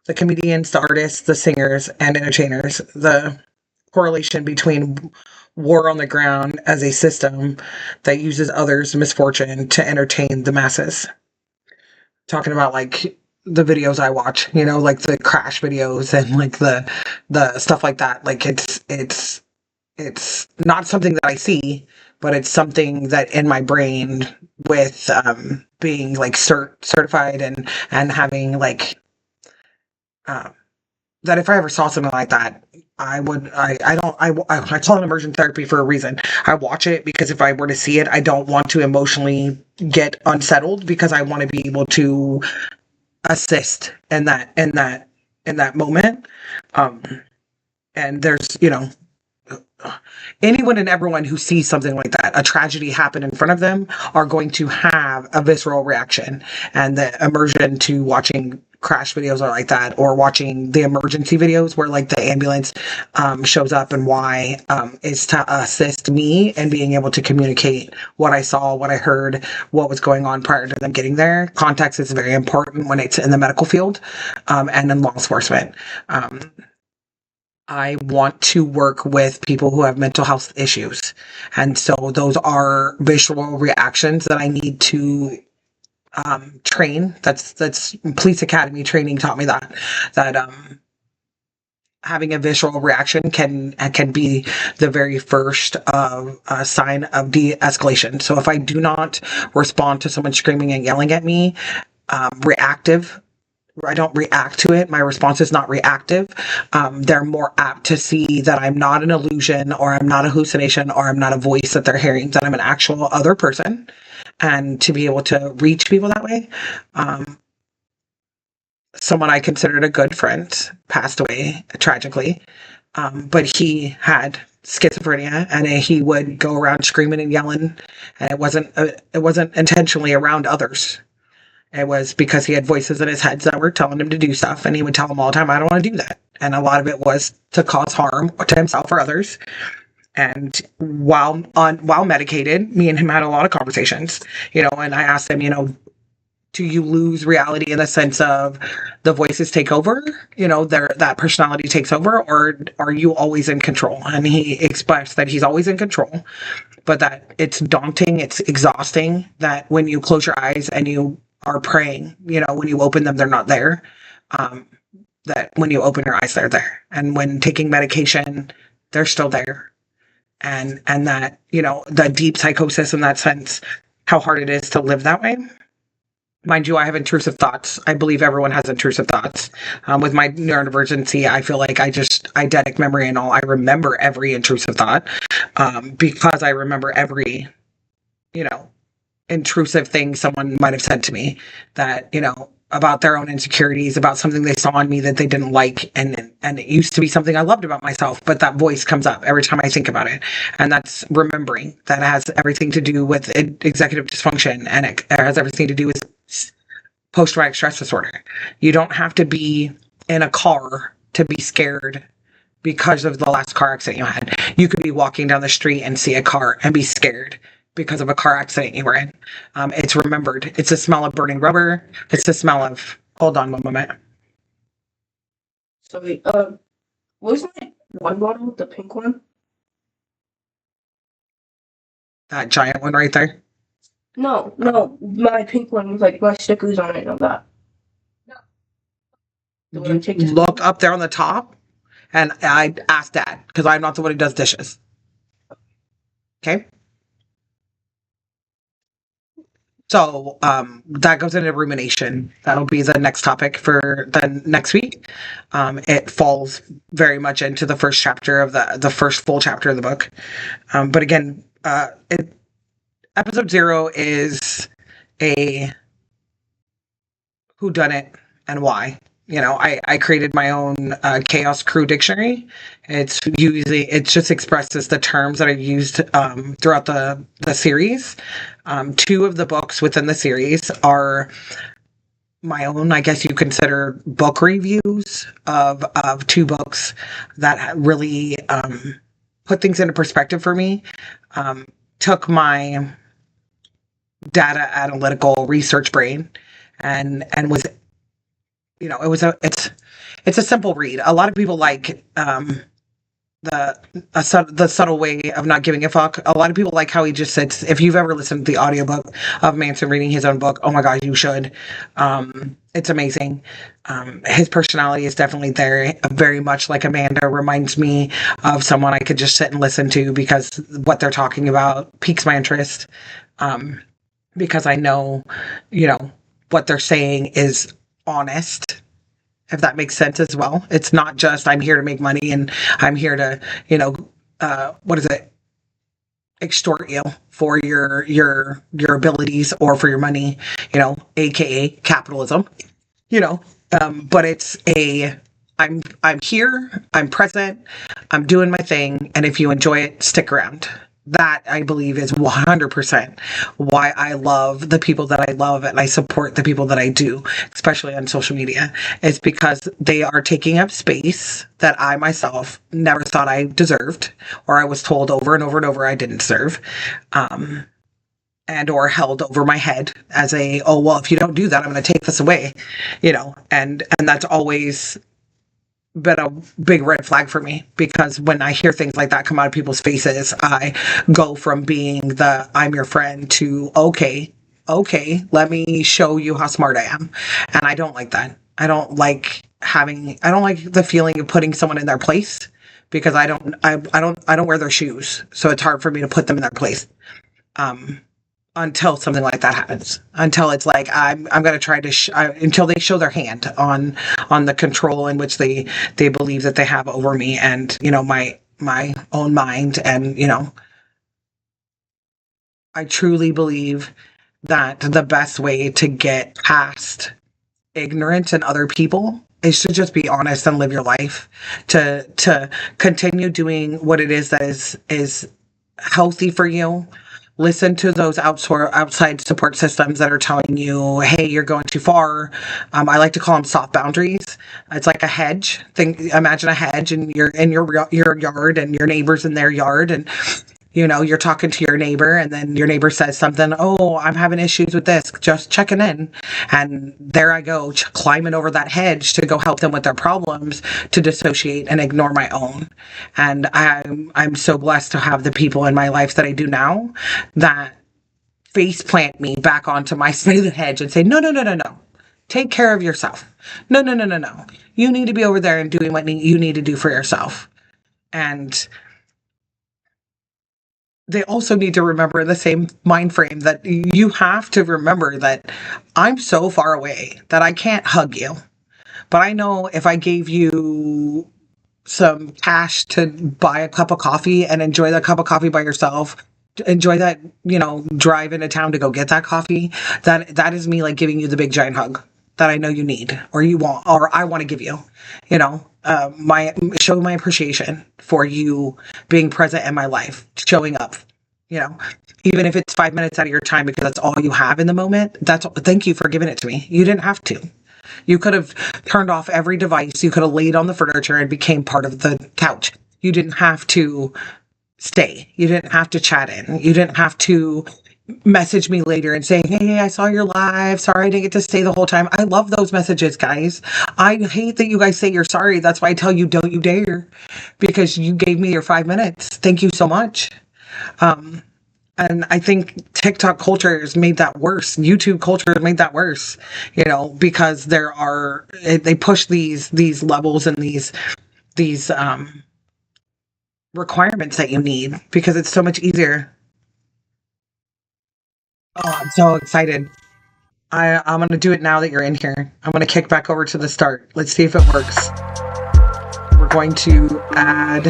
The comedians, the artists, the singers, and entertainers. The correlation between war on the ground as a system that uses others' misfortune to entertain the masses. Talking about the videos I watch, you know, like the crash videos and like the stuff like that. Like it's not something that I see, but it's something that in my brain with being like certified and having like that if I ever saw something like that, I call it immersion therapy for a reason. I watch it because if I were to see it, I don't want to emotionally get unsettled because I want to be able to assist in that moment. And there's, you know, anyone and everyone who sees something like that, a tragedy happen in front of them, are going to have a visceral reaction. And the immersion to watching crash videos are like that, or watching the emergency videos where like the ambulance shows up and why is to assist me in being able to communicate what I saw, what I heard, what was going on prior to them getting there. Context is very important when it's in the medical field and in law enforcement. I want to work with people who have mental health issues. And so those are visual reactions that I need to train. That's police academy training taught me that having a visual reaction can be the very first sign of de-escalation. So if I do not respond to someone screaming and yelling at me, reactive, I don't react to it. My response is not reactive. They're more apt to see that I'm not an illusion, or I'm not a hallucination, or I'm not a voice that they're hearing, that I'm an actual other person, and to be able to reach people that way. Someone I considered a good friend passed away tragically, but he had schizophrenia, and he would go around screaming and yelling, and it wasn't intentionally around others. It was because he had voices in his head that were telling him to do stuff, and he would tell them all the time, I don't want to do that. And a lot of it was to cause harm to himself or others. And while medicated, me and him had a lot of conversations, you know, and I asked him, you know, do you lose reality in the sense of the voices take over, you know, that personality takes over, or are you always in control? And he expressed that he's always in control, but that it's daunting, it's exhausting, that when you close your eyes and you are praying, you know, when you open them, they're not there. That when you open your eyes, they're there. And when taking medication, they're still there. And that, you know, the deep psychosis in that sense, how hard it is to live that way. Mind you, I have intrusive thoughts. I believe everyone has intrusive thoughts. With my neurodivergency, I feel like eidetic memory and all. I remember every intrusive thought because I remember every, you know, intrusive thing someone might have said to me that, you know, about their own insecurities, about something they saw in me that they didn't like. And it used to be something I loved about myself, but that voice comes up every time I think about it. And that's remembering. That has everything to do with executive dysfunction, and it has everything to do with post-traumatic stress disorder. You don't have to be in a car to be scared because of the last car accident you had. You could be walking down the street and see a car and be scared because of a car accident you were in. It's remembered. It's the smell of burning rubber. It's the smell of... Hold on one moment. So, what was my one bottle, the pink one? That giant one right there? No, my pink one with like my stickers on it and all that. You look up there on the top, and I asked Dad, because I'm not the one who does dishes. Okay? So that goes into rumination. That'll be the next topic for the next week. It falls very much into the first chapter of the first full chapter of the book. But again, episode 0 is a whodunit and why. You know, I created my own Chaos Crew dictionary. It just expresses the terms that I've used throughout the series. 2 of the books within the series are my own, I guess you consider, book reviews of 2 books that really put things into perspective for me. Took my data analytical research brain and was, you know, it's a simple read. A lot of people like the subtle way of not giving a fuck. A lot of people like how he just sits. If you've ever listened to the audiobook of Manson reading his own book, oh my god, you should. It's amazing. His personality is definitely there. Very much like Amanda, reminds me of someone I could just sit and listen to because what they're talking about piques my interest. Because I know, what they're saying is honest, if that makes sense as well. It's not just I'm here to make money and I'm here to, what is it? Extort you for your abilities or for your money, aka capitalism, but it's I'm here, I'm present, I'm doing my thing, and if you enjoy it, stick around. That I believe is 100% why I love the people that I love and I support the people that I do, especially on social media. It's because they are taking up space that I myself never thought I deserved, or I was told over and over and over I didn't deserve, and or held over my head as oh well, if you don't do that, I'm going to take this away, and that's always been a big red flag for me, because when I hear things like that come out of people's faces, I go from being I'm your friend to okay, let me show you how smart I am. And I don't like that. I don't like the feeling of putting someone in their place, because I don't wear their shoes. So it's hard for me to put them in their place. Until something like that happens, until it's like I'm going to try to until they show their hand on the control in which they believe that they have over me, and my own mind, and I truly believe that the best way to get past ignorance in other people is to just be honest and live your life, to continue doing what it is that is healthy for you. Listen to those outside support systems that are telling you, hey, you're going too far. I like to call them soft boundaries. It's like a hedge. Imagine a hedge, and you're in your yard, and your neighbor's in their yard, and you're talking to your neighbor, and then your neighbor says something, oh, I'm having issues with this, just checking in. And there I go, climbing over that hedge to go help them with their problems, to dissociate and ignore my own. And I'm so blessed to have the people in my life that I do now that face plant me back onto my side of the hedge and say, no, no, no, no, no. Take care of yourself. No, no, no, no, no. You need to be over there and doing what you need to do for yourself. And they also need to remember the same mind frame, that you have to remember that I'm so far away that I can't hug you. But I know if I gave you some cash to buy a cup of coffee and enjoy that cup of coffee by yourself, enjoy that, drive into town to go get that coffee, that is me like giving you the big giant hug that I know you need, or you want, or I want to give you, show my appreciation for you being present in my life, showing up, even if it's 5 minutes out of your time, because that's all you have in the moment. Thank you for giving it to me. You didn't have to. You could have turned off every device. You could have laid on the furniture and became part of the couch. You didn't have to stay. You didn't have to chat in. You didn't have to message me later and say, hey, I saw your live. Sorry I didn't get to stay the whole time. I love those messages, guys. I hate that you guys say you're sorry. That's why I tell you, don't you dare, because you gave me your 5 minutes. Thank you so much. And I think TikTok culture has made that worse. YouTube culture has made that worse, because they push these levels and these requirements that you need, because it's so much easier. Oh, I'm so excited. I'm going to do it now that you're in here. I'm going to kick back over to the start. Let's see if it works. We're going to add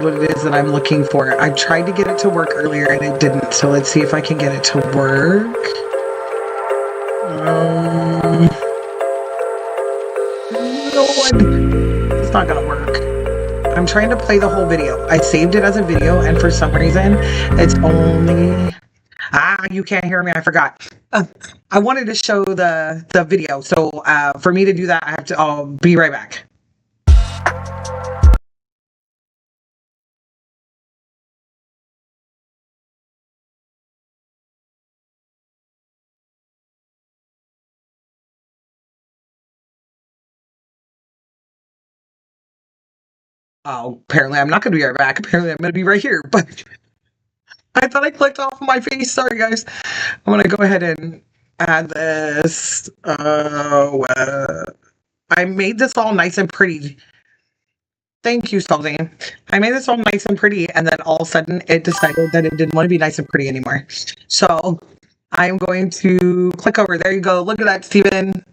what it is that I'm looking for. I tried to get it to work earlier and it didn't. So let's see if I can get it to work. No, it's not going to work. I'm trying to play the whole video. I saved it as a video, and for some reason, it's only... you can't hear me. I forgot. I wanted to show the video. So for me to do that, I'll be right back. Oh, apparently I'm not going to be right back. Apparently I'm going to be right here. But I thought I clicked off my face. Sorry, guys. I'm going to go ahead and add this. I made this all nice and pretty. Thank you, Saldane. I made this all nice and pretty, and then all of a sudden it decided that it didn't want to be nice and pretty anymore. So I'm going to click over. There you go. Look at that, Stephen.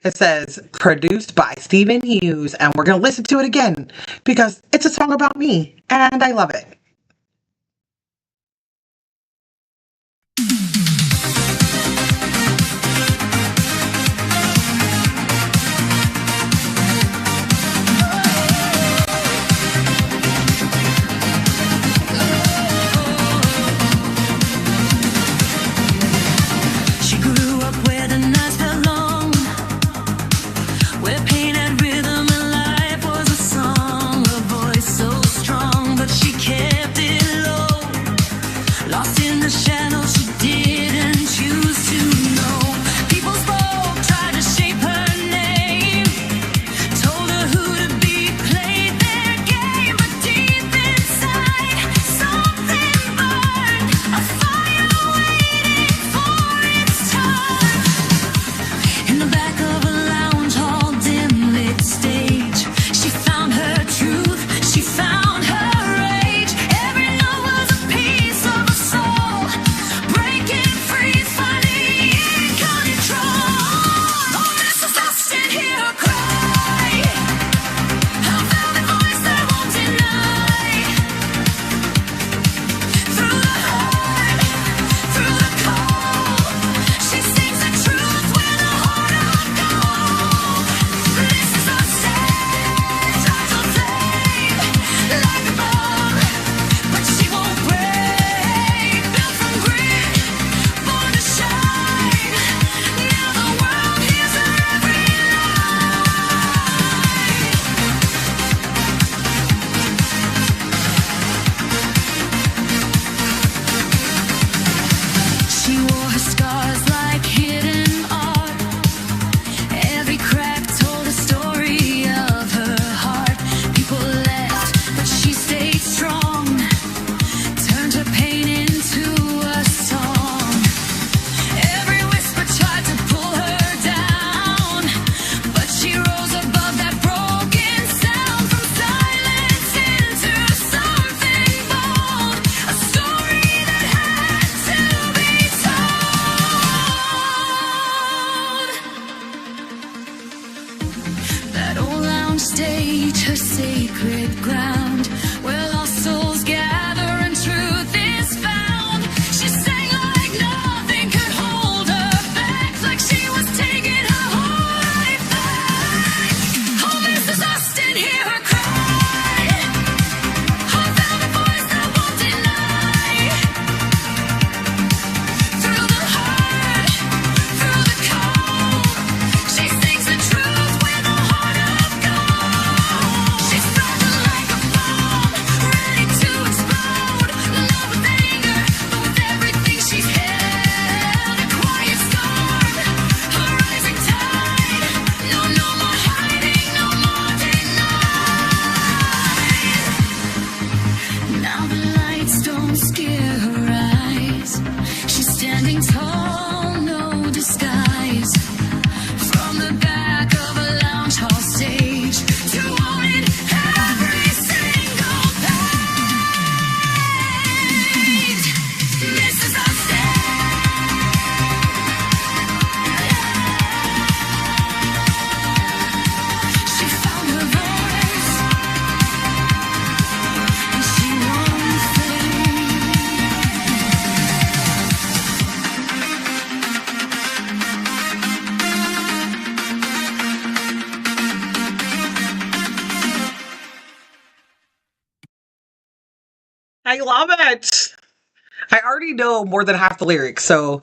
It says produced by Stephen Hughes, and we're going to listen to it again because it's a song about me, and I love it. She grew up where the nights felt long, where pain had rhythm and life was a song. Her voice so strong, but she kept it low. Lost in the shadows, she didn't choose to know. People spoke, tried to shape her name, told her who to be, played their game. But deep inside, something burned, a fire waiting for its turn. In the back of a lounge hall, dim lit stage, she found her truth, she found her rage. Every note was a piece of a soul, breaking free, finally in control. Oh, this is us in here cry, a velvet voice that won't deny. Through the hurt, through the cold, she sings the truth with a heart of gold. This is our stage, eyes on flame, like a bomb, but she won't break. Built from grit, born to shine. Now the world hears her every She wore her scars like hidden art. Every crack told a story of her heart. People left, but she stayed strong. Turned her pain into a song. Every whisper tried to pull her down, but she rose above that broken sound. From silence into something bold, a story that had to be told. That old lounge stage, her sacred ground, where lost souls gather and truth is found. She sang like nothing could hold her back, like she was taking her whole life back. Oh, Mrs. Austin, hear her cry, a velvet voice that won't deny. Through the hurt, through the cold, she sings the truth with a heart of gold. She's fragile like a bomb, ready to explode. Love with anger, but with everything she's held. A quiet storm, a rising tide. No, no more hiding, no more denial. Now the lights don't scare her eyes. She's standing tall, no disguise. From the back of a lounge hall stage, to own it every single page. This is our She found her voice, and she won't fade. I love it. I already know more than half the lyrics, so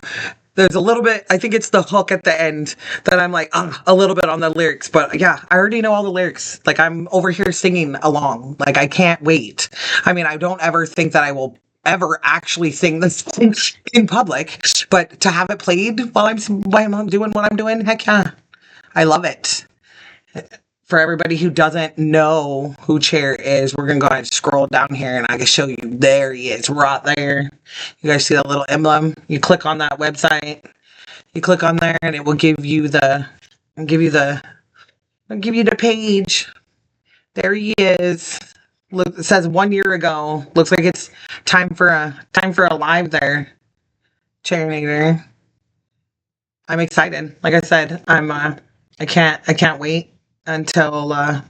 there's a little bit, I think it's the hook at the end that I'm like, a little bit on the lyrics, but yeah, I already know all the lyrics. Like, I'm over here singing along. Like, I can't wait. I mean, I don't ever think that I will ever actually sing this song in public, but to have it played while I'm doing what I'm doing, heck yeah. I love it. for everybody who doesn't know who Chair is, we're going to go ahead and scroll down here and I can show you. There he is, right there. You guys see that little emblem? You click on that website. You click on there and it will give you the page. There he is. Look, it says 1 year ago. Looks like it's time for a live there. Chairnator. I'm excited. Like I said, I can't wait until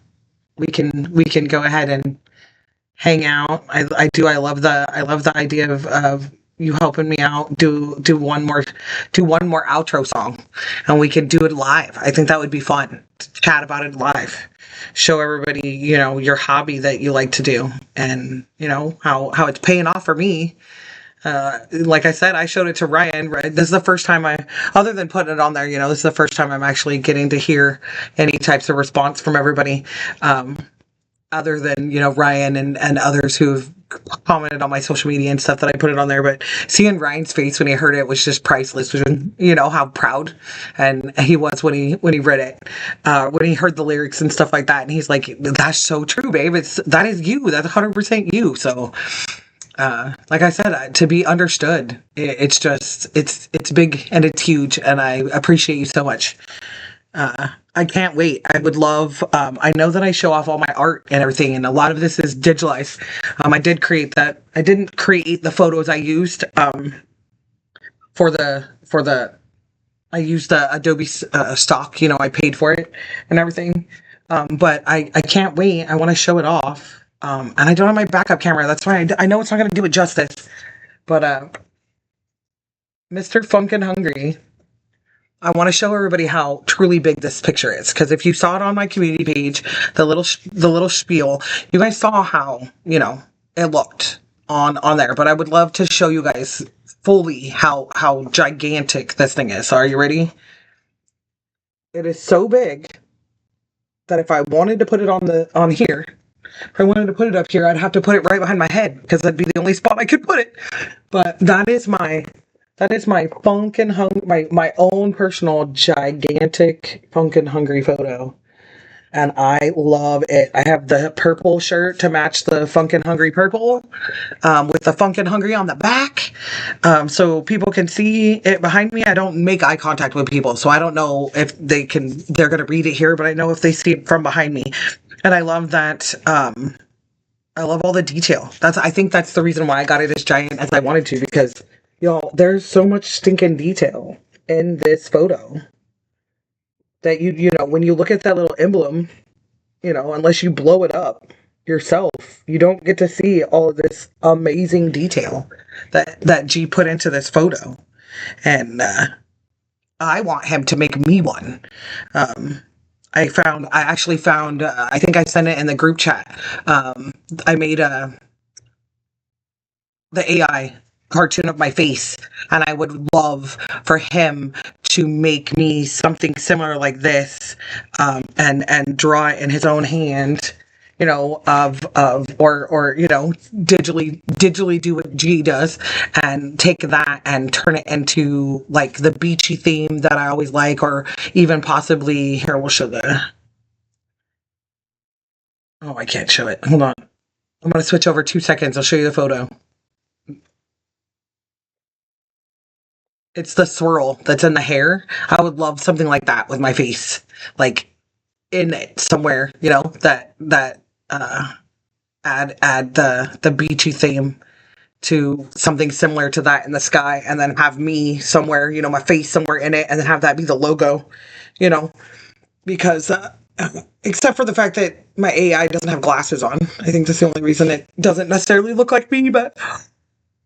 we can go ahead and hang out. I love the idea of you helping me out. Do one more outro song, and we can do it live. I think that would be fun to chat about it live. Show everybody, your hobby that you like to do, and how it's paying off for me. Like I said, I showed it to Ryan. Right? This is the first time other than putting it on there, this is the first time I'm actually getting to hear any types of response from everybody. Other than, Ryan and others who've commented on my social media and stuff that I put it on there. But seeing Ryan's face when he heard it was just priceless. How proud and he was when he read it, when he heard the lyrics and stuff like that. And he's like, that's so true, babe. That is you. That's 100% you. So, like I said, to be understood, it's big and it's huge. And I appreciate you so much. I can't wait. I would love, I know that I show off all my art and everything, and a lot of this is digitalized. I did create that. I didn't create the photos I used, I used the Adobe stock, I paid for it and everything. But I can't wait. I want to show it off. And I don't have my backup camera. That's why I know it's not going to do it justice. But, Mr. Funkin' Hungry, I want to show everybody how truly big this picture is, because if you saw it on my community page, the little spiel, you guys saw how it looked on there. But I would love to show you guys fully how gigantic this thing is. So are you ready? It is so big that if I wanted to put it on here, if I wanted to put it up here, I'd have to put it right behind my head because that'd be the only spot I could put it. But that is my Funkin' Hungry, my own personal gigantic Funkin' Hungry photo. And I love it. I have the purple shirt to match the Funkin' Hungry purple, with the Funkin' Hungry on the back. So people can see it behind me. I don't make eye contact with people, so I don't know if they're going to read it here, but I know if they see it from behind me. And I love that, I love all the detail. I think that's the reason why I got it as giant as I wanted to, because y'all, there's so much stinking detail in this photo that when you look at that little emblem, unless you blow it up yourself, you don't get to see all of this amazing detail that G put into this photo. And I want him to make me one. I actually found, I think I sent it in the group chat. I made the AI cartoon of my face, and I would love for him to make me something similar like this, and draw it in his own hand, or digitally do what G does and take that and turn it into like the beachy theme that I always like, or even possibly here, we'll show I can't show it. Hold on. I'm going to switch over 2 seconds. I'll show you the photo. It's the swirl that's in the hair. I would love something like that with my face, like in it somewhere, that add the beachy theme to something similar to that in the sky, and then have me somewhere, my face somewhere in it, and then have that be the logo, because except for the fact that my AI doesn't have glasses on. I think that's the only reason it doesn't necessarily look like me, but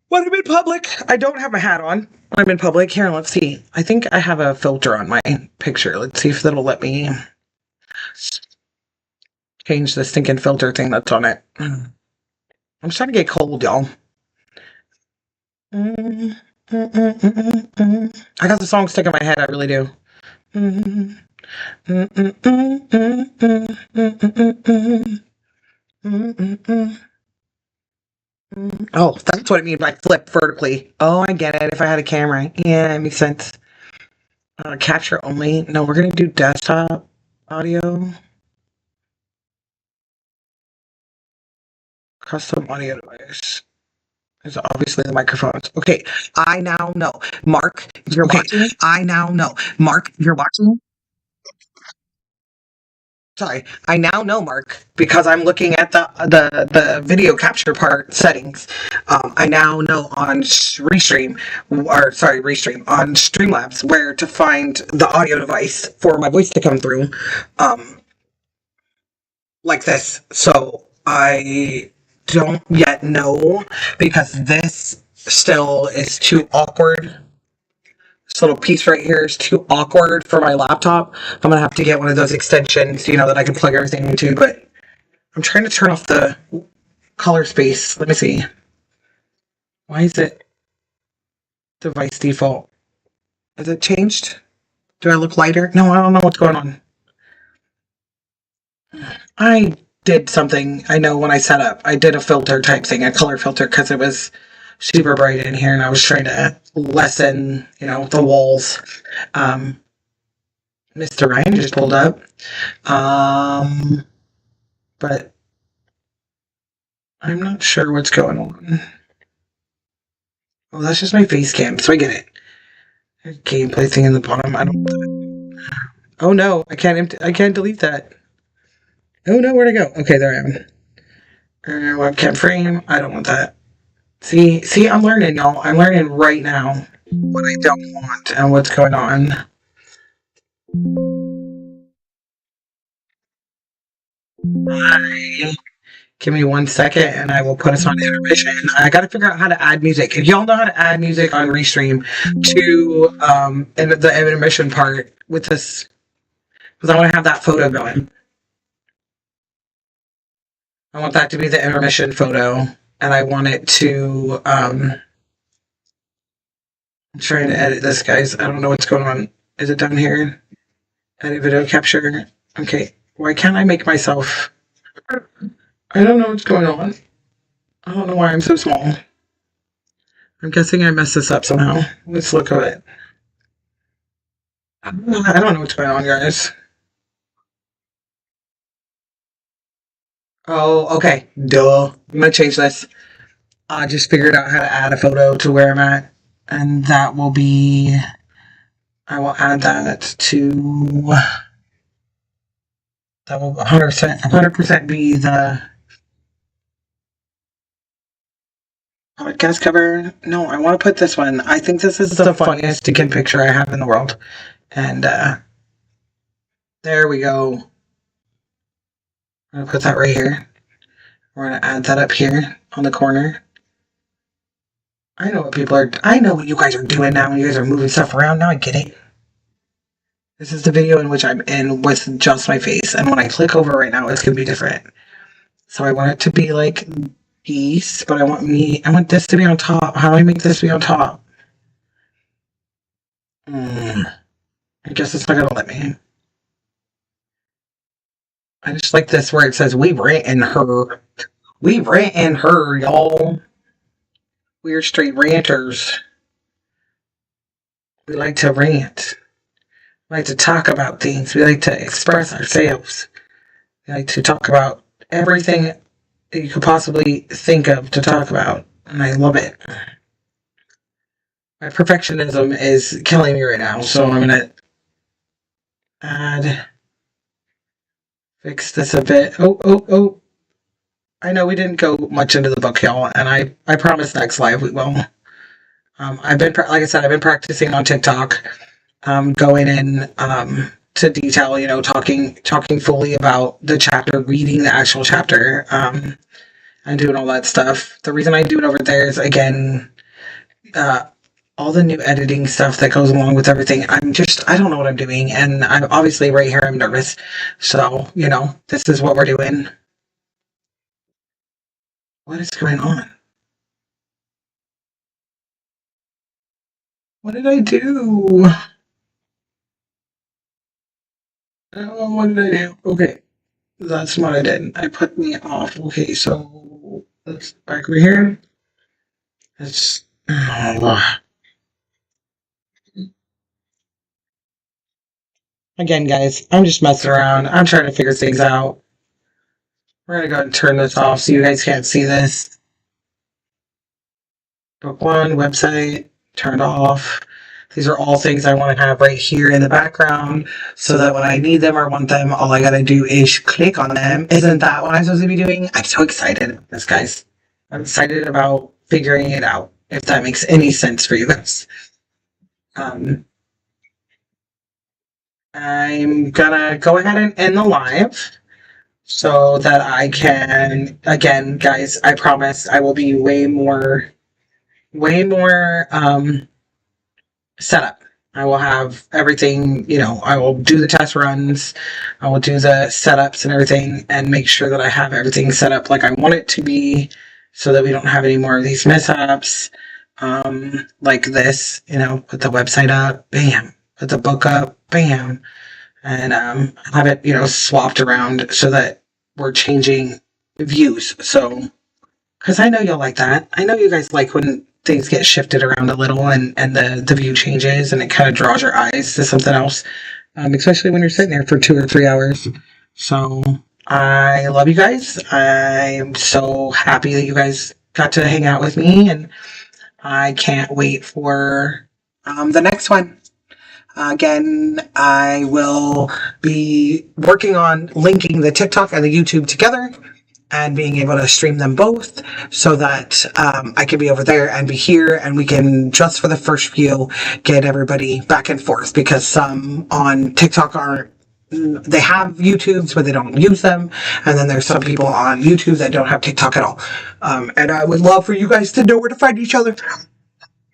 when I'm in public, I don't have my hat on. When I'm in public, here, let's see. I think I have a filter on my picture. Let's see if that'll let me change the stinking filter thing that's on it. I'm starting to get cold, y'all. I got the song stuck in my head, I really do. Oh, that's what it means by flip vertically. Oh, I get it. If I had a camera. Yeah, it makes sense. Capture only. No, we're going to do desktop audio. Custom audio device. It's obviously the microphones. Okay, I now know. Mark, you're watching. I now know. Mark, you're watching. Sorry, I now know, Mark, because I'm looking at the video capture part settings. I now know on Restream on Streamlabs where to find the audio device for my voice to come through, like this. So I don't yet know because this still is too awkward. This little piece right here is too awkward for my laptop. I'm gonna have to get one of those extensions, that I can plug everything into, but I'm trying to turn off the color space. Let me see. Why is it device default? Has it changed? Do I look lighter? No, I don't know what's going on. I did something, I know, when I set up. I did a filter type thing, a color filter, because it was super bright in here and I was trying to lessen, the walls. Mr. Ryan just pulled up. But I'm not sure what's going on. Well, that's just my face cam, so I get it. Gameplay thing in the bottom. I don't. Oh no, I can't delete that. Oh no, where'd I go? Okay, there I am. Webcam frame. I don't want that. See, I'm learning, y'all. I'm learning right now what I don't want and what's going on. Give me 1 second and I will put us on intermission. I gotta figure out how to add music. If y'all know how to add music on Restream to the intermission part with this, because I want to have that photo going. I want that to be the intermission photo, and I want it to, I'm trying to edit this, guys. I don't know what's going on. Is it down here? Edit video capture. Okay. Why can't I make myself... I don't know what's going on. I don't know why I'm so small. I'm guessing I messed this up somehow. Let's look at it. I don't know what's going on, guys. Oh, okay. Duh. I'm gonna change this. I just figured out how to add a photo to where I'm at. And that will be... I will add that to... That will 100% be the... podcast cover. No, I want to put this one. I think this is the funniest stinking picture I have in the world. And there we go. I'm going to put that right here. We're going to add that up here on the corner. I know what you guys are doing now. You guys are moving stuff around. Now I get it. This is the video in which I'm in with just my face. And when I click over right now, it's going to be different. So I want it to be like... piece, but I want this to be on top. How do I make this be on top? I guess it's not gonna let me. I just like this where it says, we rant in her. We rant in her, y'all. We're straight ranters. We like to rant. We like to talk about things. We like to express ourselves. We like to talk about everything you could possibly think of to talk about, and I love it. My perfectionism is killing me right now, so I'm gonna fix this a bit. Oh. I know we didn't go much into the book, y'all, and I promise next live we will. I've been, like I said, I've been practicing on TikTok, going in, to detail, talking fully about the chapter, reading the actual chapter, and doing all that stuff. The reason I do it over there is, again, all the new editing stuff that goes along with everything. I don't know what I'm doing, and I'm obviously right here, I'm nervous. So, this is what we're doing. What is going on? What did I do? Oh, what did I do? Okay, that's what I did. I put me off. Okay, so let's back over here. Let's. Again, guys, I'm just messing around. I'm trying to figure things out. We're going to go ahead and turn this off so you guys can't see this. Book 1, website, turned off. These are all things I want to have right here in the background so that when I need them or want them, all I got to do is click on them. Isn't that what I'm supposed to be doing? I'm so excited about this, guys. I'm excited about figuring it out, if that makes any sense for you guys. I'm gonna go ahead and end the live so that I can, again, guys, I promise I will be way more set up. I will have everything, I will do the test runs, I will do the setups and everything, and make sure that I have everything set up like I want it to be so that we don't have any more of these mishaps. Like this, put the website up, bam, put the book up, bam, and have it, swapped around so that we're changing views. So, because I know you'll like that. I know you guys like when things get shifted around a little and the view changes and it kind of draws your eyes to something else, especially when you're sitting there for 2 or 3 hours. So I love you guys. I'm so happy that you guys got to hang out with me, and I can't wait for the next one. Again, I will be working on linking the TikTok and the YouTube together and being able to stream them both so that I can be over there and be here, and we can, just for the first few, get everybody back and forth, because some on TikTok they have YouTubes but they don't use them, and then there's some people on YouTube that don't have TikTok at all. And I would love for you guys to know where to find each other,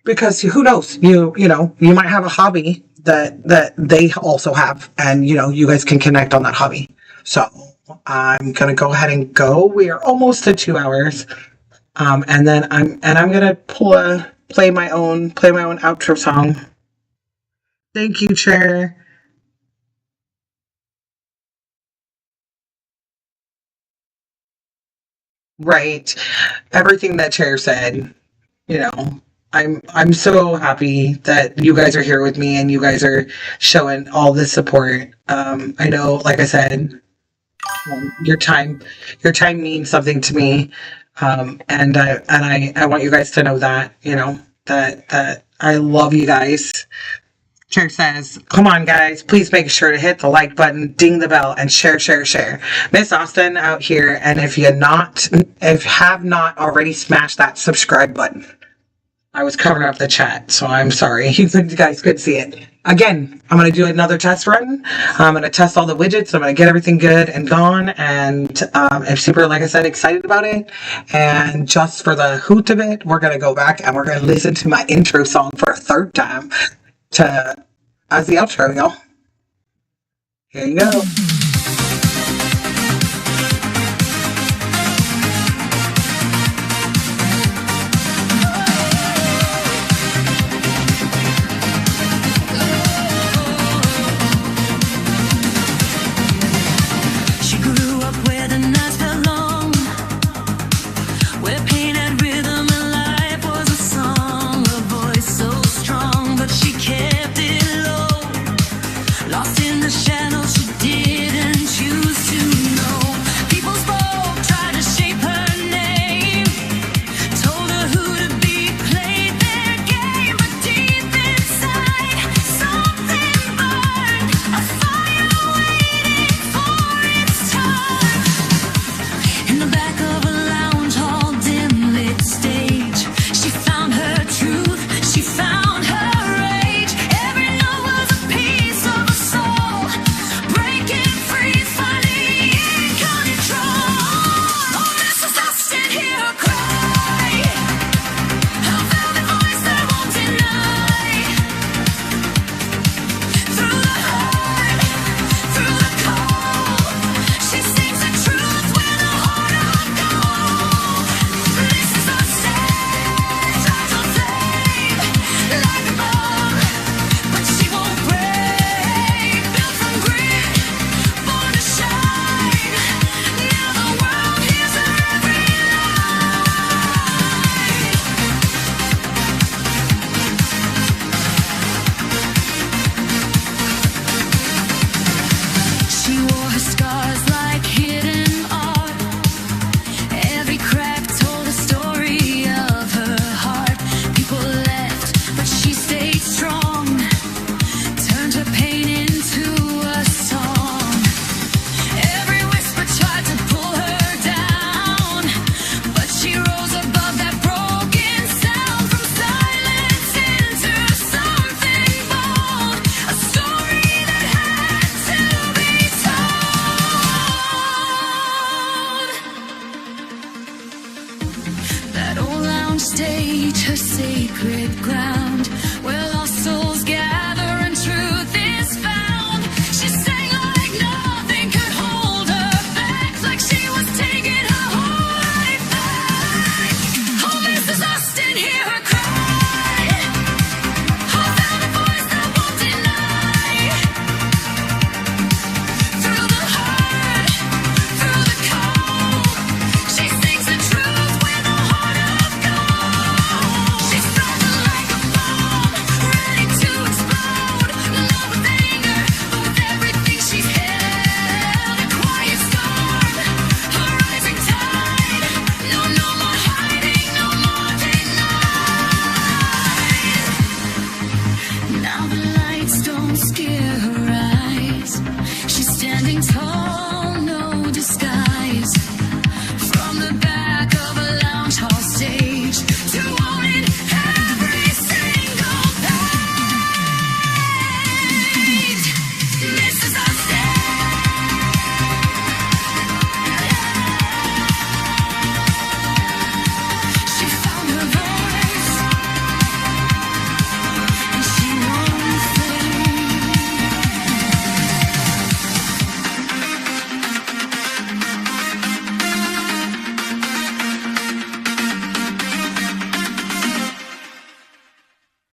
because who knows, you might have a hobby that they also have, and you guys can connect on that hobby. So I'm gonna go ahead and go. We are almost to 2 hours, and then I'm gonna play my own outro song. Thank you, Chair. Right, everything that Chair said. I'm so happy that you guys are here with me and you guys are showing all this support. I know, like I said, your time means something to me, and I want you guys to know that that I love you guys. Chair says, come on guys, please make sure to hit the like button, ding the bell, and share. Miss Austin out here, and if have not already smashed that subscribe button. I was covering up the chat, so I'm sorry. You guys could see it. Again, I'm going to do another test run. I'm going to test all the widgets. I'm going to get everything good and gone. And I'm super, like I said, excited about it. And just for the hoot of it, we're going to go back and we're going to listen to my intro song for a third time as the outro, y'all. Here you go.